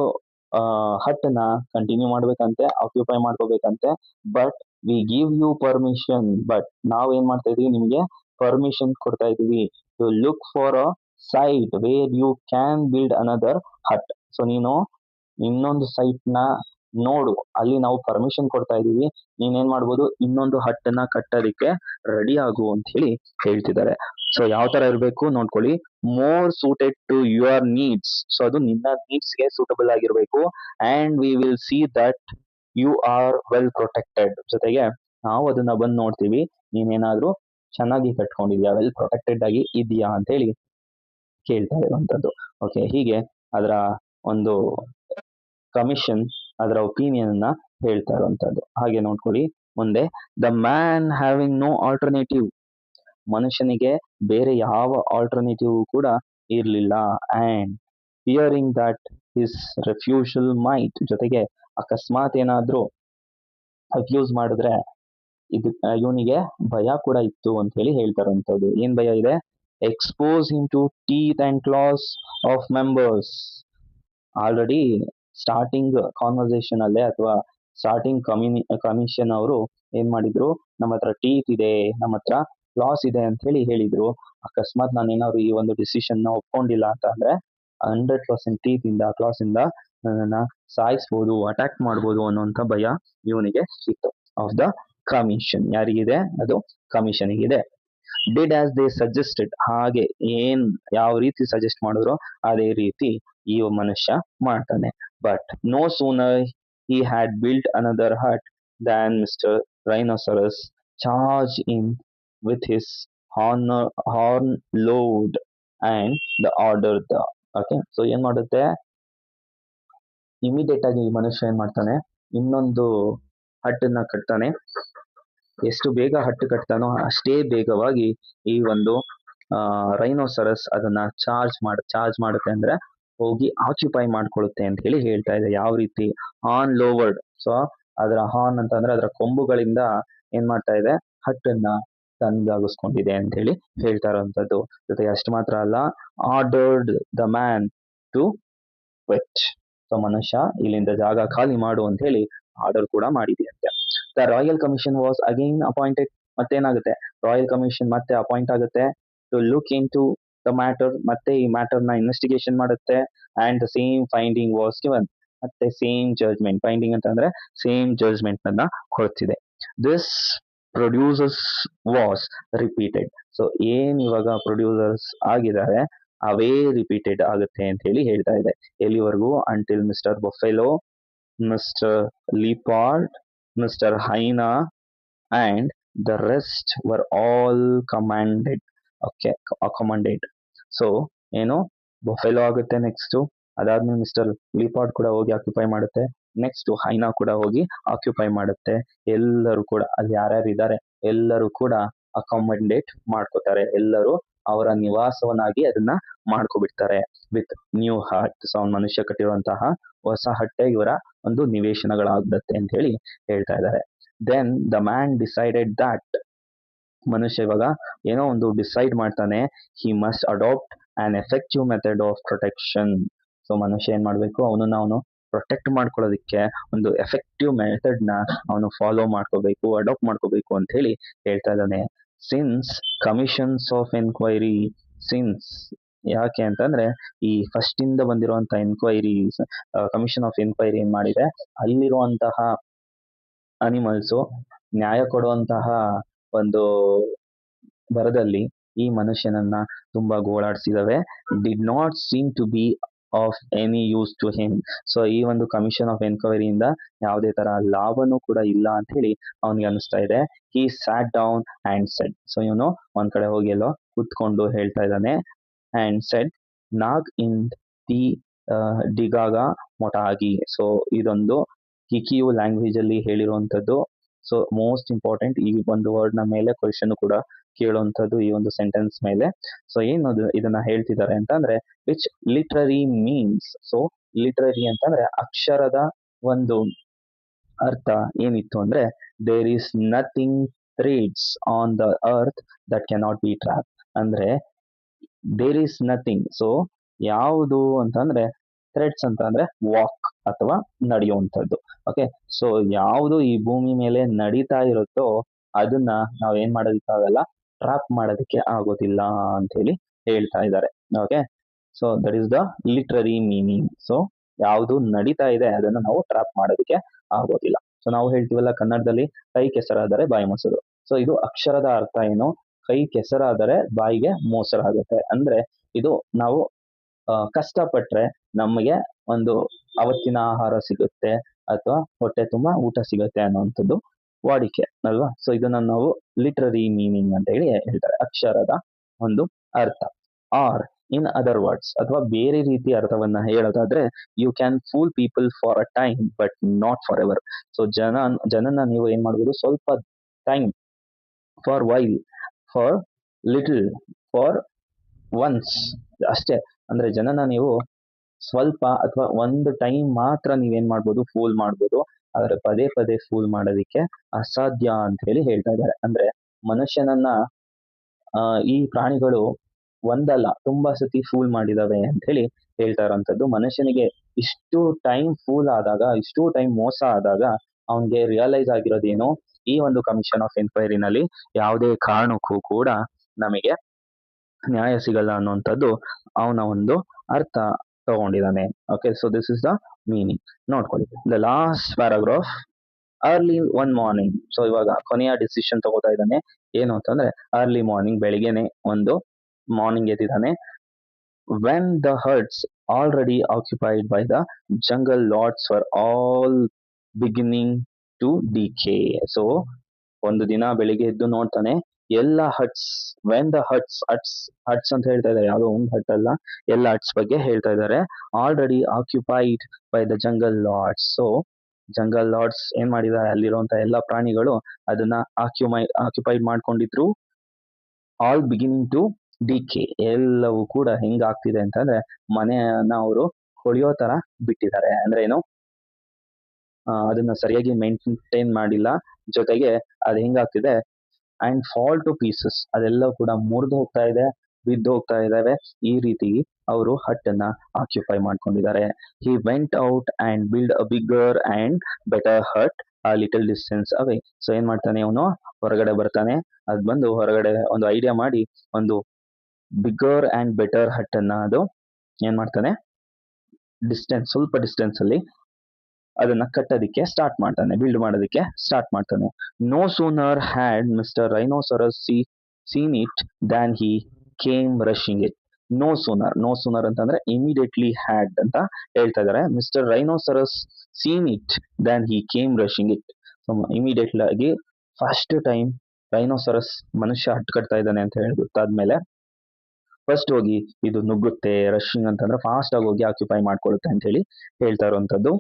ಹಟ್ ನ ಕಂಟಿನ್ಯೂ ಮಾಡ್ಬೇಕಂತೆ, ಆಕ್ಯುಪೈ ಮಾಡ್ಕೋಬೇಕಂತೆ. But we give you permission. But ನಾವ್ ಏನ್ ಮಾಡ್ತಾ ಇದೀವಿ, ನಿಮ್ಗೆ ಪರ್ಮಿಷನ್ ಕೊಡ್ತಾ ಇದೀವಿ to look for a site where you can build another hut. So ನೀನು ಇನ್ನೊಂದು ಸೈಟ್ ನ ನೋಡು, ಅಲ್ಲಿ ನಾವು ಪರ್ಮಿಷನ್ ಕೊಡ್ತಾ ಇದೀವಿ, ನೀನೇನ್ ಮಾಡ್ಬೋದು, ಇನ್ನೊಂದು ಹಟ್ ನ ಕಟ್ಟೋದಿಕ್ಕೆ ರೆಡಿ ಆಗು ಅಂತ ಹೇಳಿ ಹೇಳ್ತಿದ್ದಾರೆ. ಸೊ ಯಾವ ತರ ಇರಬೇಕು ನೋಡ್ಕೊಳ್ಳಿ. More suited to your needs. So ಅದು ನಿನ್ನ ನೀಡ್ಸ್ ಗೆ ಸೂಟಬಲ್ ಆಗಿರ್ಬೇಕು. And we will see that you are well protected. ಜೊತೆಗೆ ನಾವು ಅದನ್ನ ಬಂದು ನೋಡ್ತೀವಿ, ನೀನೇನಾದ್ರೂ ಚೆನ್ನಾಗಿ ಕಟ್ಕೊಂಡಿದ್ಯಾ, ವೆಲ್ ಪ್ರೊಟೆಕ್ಟೆಡ್ ಆಗಿ ಇದೆಯಾ ಅಂತ ಹೇಳಿ ಕೇಳ್ತಾ ಇರುವಂತದ್ದು. ಓಕೆ, ಹೀಗೆ ಅದರ ಒಂದು ಕಮಿಷನ್ ಅದರ ಒಪಿನಿಯನ್ ಅನ್ನ ಹೇಳ್ತಾ ಇರುವಂತದ್ದು. ಹಾಗೆ ನೋಡ್ಕೊಳ್ಳಿ ಮುಂದೆ. The man having no alternative. ಮನುಷ್ಯನಿಗೆ ಬೇರೆ ಯಾವ ಆಲ್ಟರ್ನೇಟಿವ್ ಕೂಡ ಇರಲಿಲ್ಲ. And fearing that his refusal might. ಜೊತೆಗೆ ಅಕಸ್ಮಾತ್ ಏನಾದ್ರೂ ರೆಫ್ಯೂಸ್ ಮಾಡಿದ್ರೆ ಇವನಿಗೆ ಭಯ ಕೂಡ ಇತ್ತು ಅಂತ ಹೇಳಿ ಹೇಳ್ತಾರಂತದ್ದು. ಏನ್ ಭಯ ಇದೆ? Expose him to teeth and claws of members. Already starting conversation ಅಲ್ಲೇ ಅಥವಾ ಸ್ಟಾರ್ಟಿಂಗ್ ಕಮಿಷನ್ ಅವರು ಏನ್ ಮಾಡಿದ್ರು, ನಮ್ಮ ಹತ್ರ ಟೀತ್ ಇದೆ, ನಮ್ಮ ಹತ್ರ ಕ್ಲಾಸ್ ಇದೆ ಅಂತ ಹೇಳಿ ಹೇಳಿದ್ರು. ಅಕಸ್ಮಾತ್ ನಾನೇನಾದ್ರು ಈ ಒಂದು ಡಿಸಿಷನ್ ನ ಒಪ್ಕೊಂಡಿಲ್ಲ ಅಂತ ಅಂದ್ರೆ 100% ಟೀತ್ ಇಂದ ಕ್ಲಾಸ್ ಇಂದ ನನ್ನನ್ನ ಸಾಯಿಸ್ಬೋದು, ಅಟ್ಯಾಕ್ ಮಾಡ್ಬೋದು ಅನ್ನೋಂಥ ಭಯ ಇವನಿಗೆ ಇತ್ತು. Of the commission. ಯಾರಿಗಿದೆ ಅದು? ಕಮಿಷನ್ಗಿದೆ. Did as they suggested. ಹಾಗೆ ಯಾವ ರೀತಿ ಸಜೆಸ್ಟ್ ಮಾಡಿದ್ರು ಅದೇ ರೀತಿ ಈ ಮನುಷ್ಯ ಮಾಡ್ತಾನೆ. But no sooner he had built another hut than Mr. Rhinoceros charged in with his horn load and the order the. Okay, so ಏನ್ ಮಾಡುತ್ತೆ, ಇಮಿಡಿಯೇಟ್ ಆಗಿ ಈ ಮನುಷ್ಯ ಏನ್ ಮಾಡ್ತಾನೆ, ಇನ್ನೊಂದು ಹಟ್ಟನ್ನ ಕಟ್ತಾನೆ. ಎಷ್ಟು ಬೇಗ ಹಟ್ಟು ಕಟ್ತಾನೋ ಅಷ್ಟೇ ಬೇಗವಾಗಿ ಈ ಒಂದು ರೈನೋಸರಸ್ ಅದನ್ನ ಚಾರ್ಜ್ ಮಾಡುತ್ತೆ, ಅಂದ್ರೆ ಹೋಗಿ ಆಕ್ಯುಪೈ ಮಾಡ್ಕೊಳ್ಳುತ್ತೆ ಅಂತ ಹೇಳಿ ಹೇಳ್ತಾ ಇದೆ. ಯಾವ ರೀತಿ? Horn lowered. ಸೊ ಅದರ ಹಾರ್ನ್ ಅಂತಂದ್ರೆ ಅದರ ಕೊಂಬುಗಳಿಂದ ಏನ್ ಮಾಡ್ತಾ ಇದೆ, ಹಟ್ಟನ್ನ ತಂದಾಗಿಸ್ಕೊಂಡಿದೆ ಅಂತ ಹೇಳಿ ಹೇಳ್ತಾ ಇರುವಂತದ್ದು. ಜೊತೆಗೆ ಅಷ್ಟು ಮಾತ್ರ ಅಲ್ಲ, ordered the man to quit. So ಮನುಷ್ಯ ಇಲ್ಲಿಂದ ಜಾಗ ಖಾಲಿ ಮಾಡು ಅಂತ ಹೇಳಿ ಆರ್ಡರ್ ಕೂಡ ಮಾಡಿದೆಯಂತೆ. The royal commission was again appointed. ಮತ್ತೇನಾಗುತ್ತೆ, ರಾಯಲ್ ಕಮಿಷನ್ ಮತ್ತೆ ಅಪಾಯಿಂಟ್ ಆಗುತ್ತೆ to look into the matter. ಮತ್ತೆ ಈ ಮ್ಯಾಟರ್ ನ ಇನ್ವೆಸ್ಟಿಗೇಷನ್ ಮಾಡುತ್ತೆ. And the same finding was given. ಮತ್ತೆ ಸೇಮ್ ಜಡ್ಜ್ಮೆಂಟ್. ಫೈಂಡಿಂಗ್ ಅಂತಂದ್ರೆ ಸೇಮ್ ಜಡ್ಜ್ಮೆಂಟ್ ಅನ್ನ ಕೊಡ್ತಿದೆ. This producers was repeated. So ಏನ್ ಇವಾಗ ಪ್ರೊಡ್ಯೂಸರ್ಸ್ ಆಗಿದ್ದಾರೆ ಅವೇ ರಿಪೀಟೆಡ್ ಆಗುತ್ತೆ ಅಂತ ಹೇಳಿ ಹೇಳ್ತಾ ಇದೆ. ಎಲ್ಲಿವರೆಗೂ? Until Mister buffalo, Mister leopard, Mister hyena and the rest were all commanded. Okay, accommodate. So ಏನು, ಬಫೆಲೋ ಆಗುತ್ತೆ ನೆಕ್ಸ್ಟ್, ಅದಾದ್ಮೇಲೆ ಮಿಸ್ಟರ್ ಲೀಪಾರ್ಡ್ ಕೂಡ ಹೋಗಿ ಆಕ್ಯುಪೈ ಮಾಡುತ್ತೆ, ನೆಕ್ಸ್ಟ್ ಹೈನಾ ಕೂಡ ಹೋಗಿ ಆಕ್ಯುಪೈ ಮಾಡುತ್ತೆ. ಎಲ್ಲರೂ ಕೂಡ ಅಲ್ಲಿ ಯಾರ್ಯಾರು ಇದ್ದಾರೆ ಎಲ್ಲರೂ ಕೂಡ ಅಕಾಮಂಡೇಟ್ ಮಾಡ್ಕೋತಾರೆ, ಎಲ್ಲರೂ ಅವರ ನಿವಾಸವನ್ನಾಗಿ ಅದನ್ನ ಮಾಡ್ಕೊಬಿಡ್ತಾರೆ ವಿತ್ ನ್ಯೂ ಹಟ್. ಸೊ ಅವ್ನ ಮನುಷ್ಯ ಕಟ್ಟಿರುವಂತಹ ಹೊಸ ಹಟ್ಟೆ ಇವರ ಒಂದು ನಿವೇಶನಗಳಾಗುತ್ತೆ ಅಂತ ಹೇಳಿ ಹೇಳ್ತಾ ಇದ್ದಾರೆ. Then the man decided that, ಮನುಷ್ಯ ಇವಾಗ ಏನೋ ಒಂದು ಡಿಸೈಡ್ ಮಾಡ್ತಾನೆ, he must adopt an effective method of protection. So ಮನುಷ್ಯ ಏನ್ ಮಾಡ್ಬೇಕು, ಅವನು ಪ್ರೊಟೆಕ್ಟ್ ಮಾಡ್ಕೊಳ್ಳೋದಕ್ಕೆ ಒಂದು ಎಫೆಕ್ಟಿವ್ ಮೆಥಡ್ ನ ಅವನು ಫಾಲೋ ಮಾಡ್ಕೋಬೇಕು, ಅಡಾಪ್ಟ್ ಮಾಡ್ಕೋಬೇಕು ಅಂತ ಹೇಳಿ ಹೇಳ್ತಾ ಇದ್ದಾನೆ. Since commissions of enquiry, since ಯಾಕೆ ಅಂತಂದ್ರೆ ಈ ಫಸ್ಟ್ ಇಂದ ಬಂದಿರುವಂತ ಎನ್ಕ್ವೈರೀಸ್, ಕಮಿಷನ್ ಆಫ್ ಎನ್ಕ್ವೈರಿ ಏನ್ ಮಾಡಿದೆ, ಅಲ್ಲಿರುವಂತಹ ಅನಿಮಲ್ಸು ನ್ಯಾಯ ಕೊಡುವಂತಹ ಒಂದು ಬರದಲ್ಲಿ ಈ ಮನುಷ್ಯನನ್ನ ತುಂಬಾ ಗೋಳಾಡಿಸಿದವೆ. Did not seem to be of any use to him. So ಈ ಒಂದು ಕಮಿಷನ್ ಆಫ್ ಎನ್ಕ್ವೈರಿಯಿಂದ ಯಾವುದೇ ತರ ಲಾಭನೂ ಕೂಡ ಇಲ್ಲ ಅಂತ ಹೇಳಿ ಅವನಿಗೆ ಅನಿಸ್ತಾ ಇದೆ. He sat down and said, so ಇವನು ಒಂದ್ ಕಡೆ ಹೋಗಿ ಎಲ್ಲೋ ಕುತ್ಕೊಂಡು ಹೇಳ್ತಾ ಇದ್ದಾನೆ. ಅಂಡ್ ಸೆಡ್ ನಾಗ್ ಇನ್ ದಿ ಡಿಗಾಗ ಮೊಟಾಗಿ. ಸೊ ಇದೊಂದು ಕಿಕಿಯು ಲ್ಯಾಂಗ್ವೇಜ್ ಅಲ್ಲಿ ಹೇಳಿರುವಂತದ್ದು. ಸೊ ಮೋಸ್ಟ್ ಇಂಪಾರ್ಟೆಂಟ್ ಈ ಒಂದು ವರ್ಡ್ ನ ಮೇಲೆ ಕ್ವೆಶ್ಚನ್ ಕೂಡ ಕೇಳುವಂಥದ್ದು ಈ ಒಂದು ಸೆಂಟೆನ್ಸ್ ಮೇಲೆ. ಸೊ ಏನದು ಇದನ್ನ ಹೇಳ್ತಿದ್ದಾರೆ ಅಂತಂದ್ರೆ which literally means. So literally ಅಂತಂದ್ರೆ ಅಕ್ಷರದ ಒಂದು ಅರ್ಥ ಏನಿತ್ತು ಅಂದ್ರೆ there is nothing threads on the earth that cannot be trap. ಅಂದ್ರೆ ದೇರ್ ಈಸ್ ನಥಿಂಗ್, ಸೊ ಯಾವುದು ಅಂತಂದ್ರೆ ಥ್ರೆಡ್ಸ್ ಅಂತ ಅಂದ್ರೆ ವಾಕ್ ಅಥವಾ ನಡೆಯುವಂಥದ್ದು. ಓಕೆ, ಸೊ ಯಾವುದು ಈ ಭೂಮಿ ಮೇಲೆ ನಡೀತಾ ಇರುತ್ತೋ ಅದನ್ನ ನಾವ್ ಏನ್ ಮಾಡೋದಕ್ಕಾಗಲ್ಲ, ಟ್ರಾಪ್ ಮಾಡೋದಕ್ಕೆ ಆಗೋದಿಲ್ಲ ಅಂತ ಹೇಳಿ ಹೇಳ್ತಾ ಇದ್ದಾರೆ. Okay, so that is the literary meaning. So ಯಾವುದು ನಡೀತಾ ಇದೆ ಅದನ್ನ ನಾವು ಟ್ರಾಪ್ ಮಾಡೋದಕ್ಕೆ ಆಗೋದಿಲ್ಲ. ಸೊ ನಾವು ಹೇಳ್ತೀವಲ್ಲ ಕನ್ನಡದಲ್ಲಿ ಕೈ ಕೆಸರಾದರೆ ಬಾಯಿ ಮೊಸರು. ಸೊ ಇದು ಅಕ್ಷರದ ಅರ್ಥ ಏನು, ಕೈ ಕೆಸರಾದರೆ ಬಾಯಿಗೆ ಮೊಸರಾಗುತ್ತೆ. ಅಂದ್ರೆ ಇದು ನಾವು ಕಷ್ಟಪಟ್ರೆ ನಮಗೆ ಒಂದು ಅವತ್ತಿನ ಆಹಾರ ಸಿಗುತ್ತೆ ಅಥವಾ ಹೊಟ್ಟೆ ತುಂಬಾ ಊಟ ಸಿಗುತ್ತೆ ಅನ್ನುವಂಥದ್ದು ವಾಡಿಕೆ ಅಲ್ವಾ. ಸೊ ಇದನ್ನ ನಾವು ಲಿಟ್ರರಿ ಮೀನಿಂಗ್ ಅಂತ ಹೇಳಿ ಹೇಳ್ತಾರೆ, ಅಕ್ಷರದ ಒಂದು ಅರ್ಥ. ಆರ್ ಇನ್ ಅದರ್ ವರ್ಡ್ಸ್, ಅಥವಾ ಬೇರೆ ರೀತಿ ಅರ್ಥವನ್ನ ಹೇಳೋದಾದ್ರೆ you can fool people for a time but not forever. So ಜನನ ನೀವು ಏನ್ ಮಾಡ್ಬೋದು, ಸ್ವಲ್ಪ time, for while, for little, for once ಅಷ್ಟೇ. ಅಂದ್ರೆ ಜನನ ನೀವು ಸ್ವಲ್ಪ ಅಥವಾ ಒಂದು ಟೈಮ್ ಮಾತ್ರ ನೀವೇನ್ ಮಾಡ್ಬೋದು, ಫೂಲ್ ಮಾಡ್ಬೋದು, ಆದ್ರೆ ಪದೇ ಪದೇ ಫೂಲ್ ಮಾಡೋದಿಕ್ಕೆ ಅಸಾಧ್ಯ ಅಂತ ಹೇಳಿ ಹೇಳ್ತಾ ಇದ್ದಾರೆ. ಅಂದ್ರೆ ಮನುಷ್ಯನನ್ನ ಈ ಪ್ರಾಣಿಗಳು ಒಂದಲ್ಲ ತುಂಬಾ ಸತಿ ಫೂಲ್ ಮಾಡಿದಾವೆ ಅಂತ ಹೇಳಿ ಹೇಳ್ತಾ ಇರೋಂಥದ್ದು. ಮನುಷ್ಯನಿಗೆ ಇಷ್ಟು ಟೈಮ್ ಫೂಲ್ ಆದಾಗ, ಇಷ್ಟು ಟೈಮ್ ಮೋಸ ಆದಾಗ ಅವನ್ಗೆ ರಿಯಲೈಸ್ ಆಗಿರೋದೇನು, ಈ ಒಂದು ಕಮಿಷನ್ ಆಫ್ ಎನ್ಕ್ವೈರಿನಲ್ಲಿ ಯಾವುದೇ ಕಾರಣಕ್ಕೂ ಕೂಡ ನಮಗೆ ನ್ಯಾಯ ಸಿಗಲ್ಲ ಅನ್ನುವಂಥದ್ದು ಅವನ ಒಂದು ಅರ್ಥ ತಗೊಂಡಿದ್ದಾನೆ. Okay, so this is the meaning. ನೋಡ್ಕೊಳ್ಳಿ the last paragraph, early one morning. So ಇವಾಗ ಕೊನೆಯ ಡಿಸಿಷನ್ ತಗೋತಾ ಇದ್ದಾನೆ. ಏನು ಅಂತಂದ್ರೆ ಅರ್ಲಿ ಮಾರ್ನಿಂಗ್, ಬೆಳಿಗ್ಗೆನೆ ಒಂದು ಮಾರ್ನಿಂಗ್ ಎದ್ದಿದ್ದಾನೆ. When the huts already occupied by the jungle lords for all beginning to decay. So ಒಂದು ದಿನ ಬೆಳಿಗ್ಗೆ ಎದ್ದು ನೋಡ್ತಾನೆ, ಎಲ್ಲ huts, when the huts, huts ಅಂತ ಹೇಳ್ತಾ ಇದ್ದಾರೆ, ಯಾವುದೋ ಒಂದು ಹಟ್ ಅಲ್ಲ, ಎಲ್ಲ ಹಟ್ಸ್ ಬಗ್ಗೆ ಹೇಳ್ತಾ ಇದ್ದಾರೆ. Already occupied by the jungle lords. So jungle lords ಏನ್ ಮಾಡಿದ್ದಾರೆ, ಅಲ್ಲಿರುವಂತ ಎಲ್ಲ ಪ್ರಾಣಿಗಳು ಅದನ್ನ ಆಕ್ಯುಪೈಡ್ ಮಾಡ್ಕೊಂಡಿದ್ರು. ಆಲ್ ಬಿಗಿನಿಂಗ್ ಟು ಡಿಕೆ, ಎಲ್ಲವೂ ಕೂಡ ಹೆಂಗಾಗ್ತಿದೆ ಅಂತಂದ್ರೆ ಮನೆಯನ್ನ ಅವರು ಹೊಳೆಯೋ ತರ ಬಿಟ್ಟಿದ್ದಾರೆ. ಅಂದ್ರೆ ಏನು, ಅದನ್ನ ಸರಿಯಾಗಿ ಮೇಂಟೈನ್ ಮಾಡಿಲ್ಲ, ಜೊತೆಗೆ ಅದು ಹೆಂಗಾಗ್ತಿದೆ ಅಂಡ್ ಫಾಲ್ ಟು ಪೀಸಸ್, ಅದೆಲ್ಲ ಕೂಡ ಮುರಿದು ಹೋಗ್ತಾ ಇದೆ, ಬಿದ್ದು ಹೋಗ್ತಾ ಇದಾವೆ. ಈ ರೀತಿ ಅವರು ಹಟ್ಟನ್ನ ಆಕ್ಯುಪೈ ಮಾಡ್ಕೊಂಡಿದ್ದಾರೆ. He went out and build a bigger and better hut a little distance away. So ಏನ್ ಮಾಡ್ತಾನೆ ಅವನು, ಹೊರಗಡೆ ಬರ್ತಾನೆ, ಅದ್ ಬಂದು ಹೊರಗಡೆ ಒಂದು ಐಡಿಯಾ ಮಾಡಿ ಒಂದು ಬಿಗ್ಗರ್ ಅಂಡ್ ಬೆಟರ್ ಹಟ್ ಅನ್ನ ಅದು ಏನ್ ಮಾಡ್ತಾನೆ, ಡಿಸ್ಟೆನ್ಸ್, ಸ್ವಲ್ಪ ಡಿಸ್ಟೆನ್ಸ್ ಅಲ್ಲಿ ಅದನ್ನ ಕಟ್ಟೋದಿಕ್ಕೆ ಸ್ಟಾರ್ಟ್ ಮಾಡ್ತಾನೆ, ಬಿಲ್ಡ್ ಮಾಡೋದಕ್ಕೆ ಸ್ಟಾರ್ಟ್ ಮಾಡ್ತಾನೆ. No sooner had mister rhinoceros seen it than he came rushing it. No sooner ಅಂತಂದ್ರೆ ಇಮಿಡಿಯೇಟ್ಲಿ ಹ್ಯಾಡ್ ಅಂತ ಹೇಳ್ತಾ ಇದಾರೆ. Mister rhinoceros seen it than he came rushing it. Immediate ಆಗಿ ಫಸ್ಟ್ ಟೈಮ್ ರೈನೋಸರಸ್ ಮನುಷ್ಯ ಹಟ್ ಕಟ್ತಾ ಇದ್ದಾನೆ ಅಂತ ಹೇಳಿ ಗೊತ್ತಾದ್ಮೇಲೆ ಫಸ್ಟ್ ಹೋಗಿ ಇದು ನುಗ್ಗುತ್ತೆ, ರಶಿಂಗ್ ಅಂತಂದ್ರೆ ಫಾಸ್ಟ್ ಆಗಿ ಹೋಗಿ ಆಕ್ಯುಪೈ ಮಾಡ್ಕೊಳ್ಳುತ್ತೆ ಅಂತ ಹೇಳಿ ಹೇಳ್ತಾ ಇರುವಂತದ್ದು.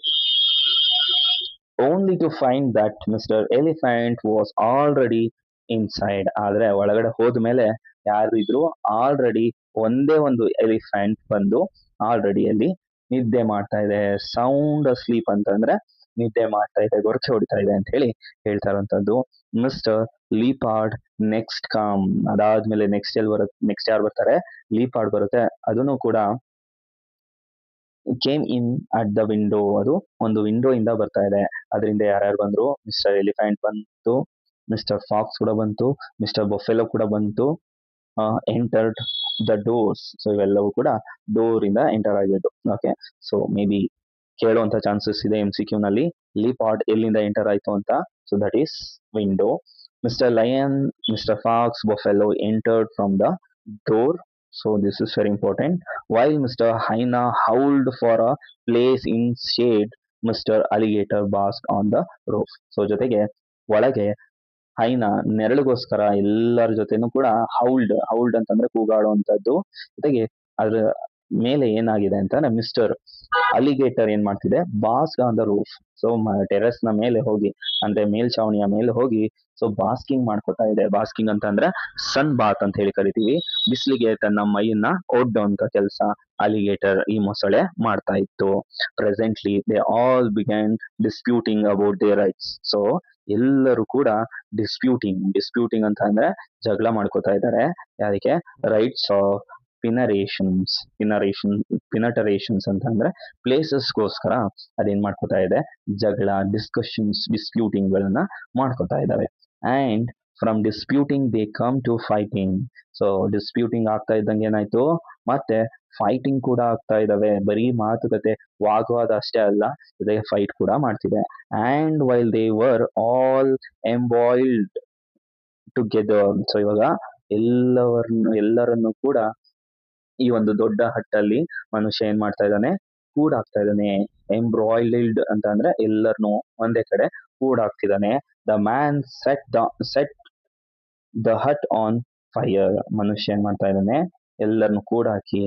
Only to find that mister elephant was already inside. ಆದ್ರೆ ಒಳಗಡೆ ಹೋದ್ಮೇಲೆ ಯಾರಿದ್ರು ಆಲ್ರೆಡಿ ಒಂದೇ ಒಂದು ಎಲಿಫೆಂಟ್ ಬಂದು ಆಲ್ರೆಡಿ ಅಲ್ಲಿ ನಿದ್ದೆ ಮಾಡ್ತಾ ಇದೆ. ಸೌಂಡ್ ಸ್ಲೀಪ್ ಅಂತಂದ್ರೆ ನಿದ್ದೆ ಮಾಡ್ತಾ ಇದೆ, ಗೊರಕೆ ಹೊಡಿತಾ ಇದೆ ಅಂತ ಹೇಳಿ ಹೇಳ್ತಾ ಇರುವಂತದ್ದು. ಮಿಸ್ಟರ್ ಲೀಪಾರ್ಡ್ ನೆಕ್ಸ್ಟ್ ಕಾಮ್, ಅದಾದ್ಮೇಲೆ ನೆಕ್ಸ್ಟ್ ಯಾರು ಬರ್ತಾರೆ, ಲೀಪಾರ್ಡ್ ಬರುತ್ತೆ. ಅದನ್ನು ಕೂಡ came in at the window, ಅದು ಒಂದು ವಿಂಡೋ ಇಂದ ಬರ್ತಾ ಇದೆ. ಅದರಿಂದ ಯಾರ್ಯಾರು ಬಂದ್ರು, ಮಿಸ್ಟರ್ ಎಲಿಫೆಂಟ್ ಬಂತು, ಮಿಸ್ಟರ್ ಫಾಕ್ಸ್ ಕೂಡ ಬಂತು, ಮಿಸ್ಟರ್ ಬೊಫೆಲೋ ಕೂಡ ಬಂತು. ಎಂಟರ್ಡ್ ದ ಡೋರ್ಸ್, ಸೊ ಇವೆಲ್ಲವೂ ಕೂಡ ಡೋರ್ ಇಂದ ಎಂಟರ್ ಆಗಿದ್ದು. ಓಕೆ, ಸೊ ಮೇ ಬಿ ಕೇಳುವಂತ ಚಾನ್ಸಸ್ ಇದೆ MCQ ನಲ್ಲಿ, ಲೀಪಾರ್ಡ್ ಎಲ್ಲಿಂದ ಎಂಟರ್ ಆಯ್ತು ಅಂತ. So that is window. Mister lion, Mister fox, buffalo entered from the door. So this is very important. While Mr. Hyena howled for a place in shade, Mr. Alligator basked on the roof. So ಜೊತೆಗೆ ಒಳಗೆ ಹೈನಾ ನೆರಳಿಗೋಸ್ಕರ ಎಲ್ಲರ ಜೊತೆನೂ ಕೂಡ ಹೌಲ್ಡ್ ಅಂತಂದ್ರೆ ಕೂಗಾಡುವಂತದ್ದು. ಜೊತೆಗೆ ಅದ್ರ ಮೇಲೆ ಏನಾಗಿದೆ ಅಂತಂದ್ರೆ ಮಿಸ್ಟರ್ ಅಲಿಗೇಟರ್ ಏನ್ ಮಾಡ್ತಿದೆ, Basque on the roof. So terrace ನ ಮೇಲೆ ಹೋಗಿ, ಅಂದ್ರೆ ಮೇಲ್ಛಾವಣಿಯ ಮೇಲೆ ಹೋಗಿ ಸೊ ಬಾಸ್ಕಿಂಗ್ ಮಾಡ್ಕೊತಾ ಇದೆ. ಬಾಸ್ಕಿಂಗ್ ಅಂತ ಅಂದ್ರೆ ಸನ್ ಬಾತ್ ಅಂತ ಹೇಳಿ ಕರಿತೀವಿ. ಬಿಸಿಲಿಗೆ ತನ್ನ ಮೈಯನ್ನ ಒಡ್ಡುವಂತ ಕೆಲಸ ಅಲಿಗೇಟರ್, ಈ ಮೊಸಳೆ ಮಾಡ್ತಾ ಇತ್ತು. Presently they all began disputing about there rights. So ಎಲ್ಲರೂ ಕೂಡ ಡಿಸ್ಪ್ಯೂಟಿಂಗ್ ಅಂತ ಅಂದ್ರೆ ಜಗಳ ಮಾಡ್ಕೋತಾ ಇದ್ದಾರೆ. ಯಾರಿಗೆ, ರೈಟ್ಸ್ ಆಫ್ ಪಿನಟರೇಷನ್ಸ್ ಅಂತ ಅಂದ್ರೆ ಪ್ಲೇಸಸ್ಗೋಸ್ಕರ ಅದೇನ್ ಮಾಡ್ಕೋತಾ ಇದೆ, ಜಗಳ, ಡಿಸ್ಪ್ಯೂಟಿಂಗ್ ಗಳನ್ನ ಮಾಡ್ಕೋತಾ ಇದ್ದಾವೆ. And from disputing they come to fighting. So disputing ಆಗ್ತಾ ಇದ್ದಂಗೆ ಏನಾಯ್ತು, ಮತ್ತೆ ಫೈಟಿಂಗ್ ಕೂಡ ಆಗ್ತಾ ಇದಾವೆ. ಬರೀ ಮಾತುಕತೆ, ವಾಗ್ವಾದ ಅಷ್ಟೇ ಅಲ್ಲ, ಜೊತೆಗೆ ಫೈಟ್ ಕೂಡ ಮಾಡ್ತಿದೆ. And while they were all embroiled together. So ಇವಾಗ ಎಲ್ಲರನ್ನು ಕೂಡ ಈ ಒಂದು ದೊಡ್ಡ ಹಟ್ಟಲ್ಲಿ ಮನುಷ್ಯ ಏನ್ ಮಾಡ್ತಾ ಇದ್ದಾನೆ, ಕೂಡಾಕ್ತಾ ಇದ್ದಾನೆ. ಎಂಬ್ರಾಯ್ಲ್ಡ್ ಅಂತ ಅಂದ್ರೆ ಎಲ್ಲರನ್ನು ಒಂದೇ ಕಡೆ ಕೂಡಾಕ್ತಿದ್ದಾನೆ. The man set the hut on fire. ಮನುಷ್ಯ ಏನ್ ಮಾಡ್ತಾ ಇದ್ದಾನೆ, ಎಲ್ಲರನ್ನು ಕೂಡಾಕಿ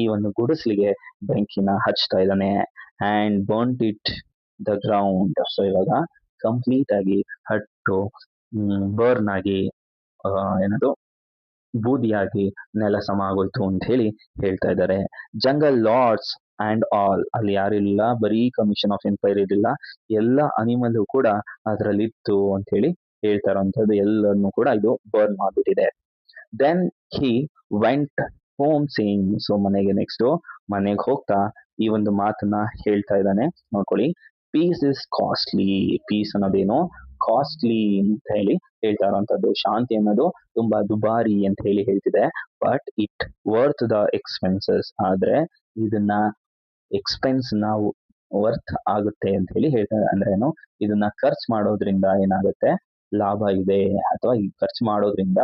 ಈ ಒಂದು ಗುಡಿಸ್ಲಿಗೆ ಬೆಂಕಿನ ಹಚ್ತಾ ಇದ್ದಾನೆ. And burnt it the ground. So ಇವಾಗ ಕಂಪ್ಲೀಟ್ ಆಗಿ ಹಟ್ಟು ಬರ್ನ್ ಆಗಿ ಏನದು ಬೂದಿಯಾಗಿ ನೆಲ ಸಮ ಆಗೋಯ್ತು ಅಂತ ಹೇಳಿ ಹೇಳ್ತಾ ಇದ್ದಾರೆ. ಜಂಗಲ್ ಲಾರ್ಡ್ಸ್ ಅಂಡ್ ಆಲ್, ಅಲ್ಲಿ ಯಾರಿಲ್ಲ, ಬರೀ ಕಮಿಷನ್ ಆಫ್ ಎಂಪೈರ್ ಇರಲಿಲ್ಲ, ಎಲ್ಲ ಅನಿಮಲ್ ಕೂಡ ಅದರಲ್ಲಿ ಇತ್ತು ಅಂತ ಹೇಳಿ ಹೇಳ್ತಾ ಇರೋಂಥದ್ದು. ಎಲ್ಲರನ್ನು ಕೂಡ ಇದು ಬರ್ನ್ ಮಾಡ್ಬಿಟ್ಟಿದೆ. Then he went home saying. So ಮನೆಗೆ ಹೋಗ್ತಾ ಈ ಒಂದು ಮಾತನ್ನ ಹೇಳ್ತಾ ಇದ್ದಾನೆ, ನೋಡ್ಕೊಳ್ಳಿ. Peace is costly. ಪೀಸ್ ಅನ್ನೋದೇನು, ಕಾಸ್ಟ್ಲಿ ಅಂತ ಹೇಳಿ ಹೇಳ್ತಾ ಇರುವಂತದ್ದು. ಶಾಂತಿ ಅನ್ನೋದು ತುಂಬಾ ದುಬಾರಿ ಅಂತ ಹೇಳಿ ಹೇಳ್ತಿದೆ. But it worth the expenses. ಆದ್ರೆ ಇದನ್ನ ಎಕ್ಸ್ಪೆನ್ಸ್ ನಾವು ವರ್ತ್ ಆಗುತ್ತೆ ಅಂತ ಹೇಳಿ ಹೇಳ್ತಾರೆ. ಅಂದ್ರೆ ಏನು, ಇದನ್ನ ಖರ್ಚು ಮಾಡೋದ್ರಿಂದ ಏನಾಗುತ್ತೆ, ಲಾಭ ಇದೆ, ಅಥವಾ ಈ ಖರ್ಚು ಮಾಡೋದ್ರಿಂದ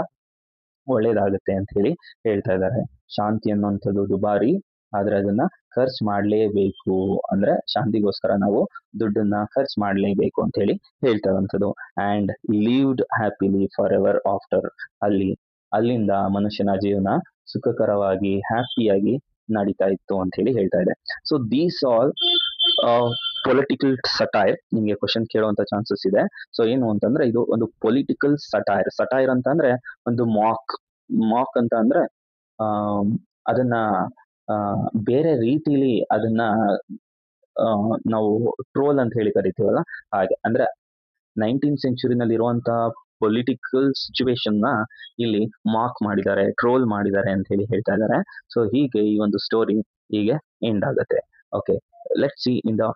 ಒಳ್ಳೇದಾಗುತ್ತೆ ಅಂತ ಹೇಳಿ ಹೇಳ್ತಾ ಇದ್ದಾರೆ. ಶಾಂತಿ ಅನ್ನುವಂಥದ್ದು ದುಬಾರಿ, ಆದ್ರೆ ಅದನ್ನ ಖರ್ಚು ಮಾಡ್ಲೇಬೇಕು. ಅಂದ್ರೆ ಶಾಂತಿಗೋಸ್ಕರ ನಾವು ದುಡ್ಡನ್ನ ಖರ್ಚು ಮಾಡ್ಲೇಬೇಕು ಅಂತ ಹೇಳಿ ಹೇಳ್ತಾ ಇರುವಂಥದ್ದು. And lived happily for ever after. ಅಲ್ಲಿಂದ ಮನುಷ್ಯನ ಜೀವನ ಸುಖಕರವಾಗಿ, ಹ್ಯಾಪಿಯಾಗಿ ನಡೀತಾ ಇತ್ತು ಅಂತ ಹೇಳಿ ಹೇಳ್ತಾ ಇದೆ. So these all political satire. ನಿಮಗೆ ಕ್ವಶನ್ ಕೇಳುವಂತ ಚಾನ್ಸಸ್ ಇದೆ. ಸೊ ಏನು ಅಂತಂದ್ರೆ, ಇದು ಒಂದು ಪೊಲಿಟಿಕಲ್ ಸಟೈರ್ ಅಂತ ಅಂದ್ರೆ ಒಂದು ಮಾಕ್ ಅಂತ ಅಂದ್ರೆ ಅದನ್ನ ಬೇರೆ ರೀತಿಲಿ ಅದನ್ನ ನಾವು ಟ್ರೋಲ್ ಅಂತ ಹೇಳಿ ಕರಿತೀವಲ್ಲ, ಹಾಗೆ. ಅಂದ್ರೆ 19th ಸೆಂಚುರಿನಲ್ಲಿ ಇರುವಂತಹ ಪೊಲಿಟಿಕಲ್ ಸಿಚುವೇಶನ್ ನ ಇಲ್ಲಿ ಮಾರ್ಕ್ ಮಾಡಿದ್ದಾರೆ, ಟ್ರೋಲ್ ಮಾಡಿದ್ದಾರೆ ಅಂತ ಹೇಳಿ ಹೇಳ್ತಾ ಇದ್ದಾರೆ. ಸೊ ಹೀಗೆ ಈ ಒಂದು ಸ್ಟೋರಿ ಹೀಗೆ ಎಂಡ್ ಆಗುತ್ತೆ. Okay, let's see in the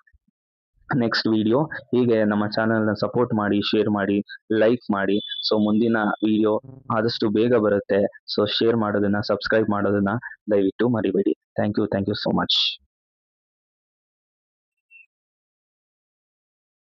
next video. ಹೀಗೆ ನಮ್ಮ ಚಾನಲ್ನ ಸಪೋರ್ಟ್ ಮಾಡಿ, ಶೇರ್ ಮಾಡಿ, ಲೈಕ್ ಮಾಡಿ. ಸೊ ಮುಂದಿನ ವಿಡಿಯೋ ಆದಷ್ಟು ಬೇಗ ಬರುತ್ತೆ. ಸೊ ಶೇರ್ ಮಾಡೋದನ್ನ, ಸಬ್ಸ್ಕ್ರೈಬ್ ಮಾಡೋದನ್ನ ದಯವಿಟ್ಟು ಮರಿಬೇಡಿ. Thank you so much.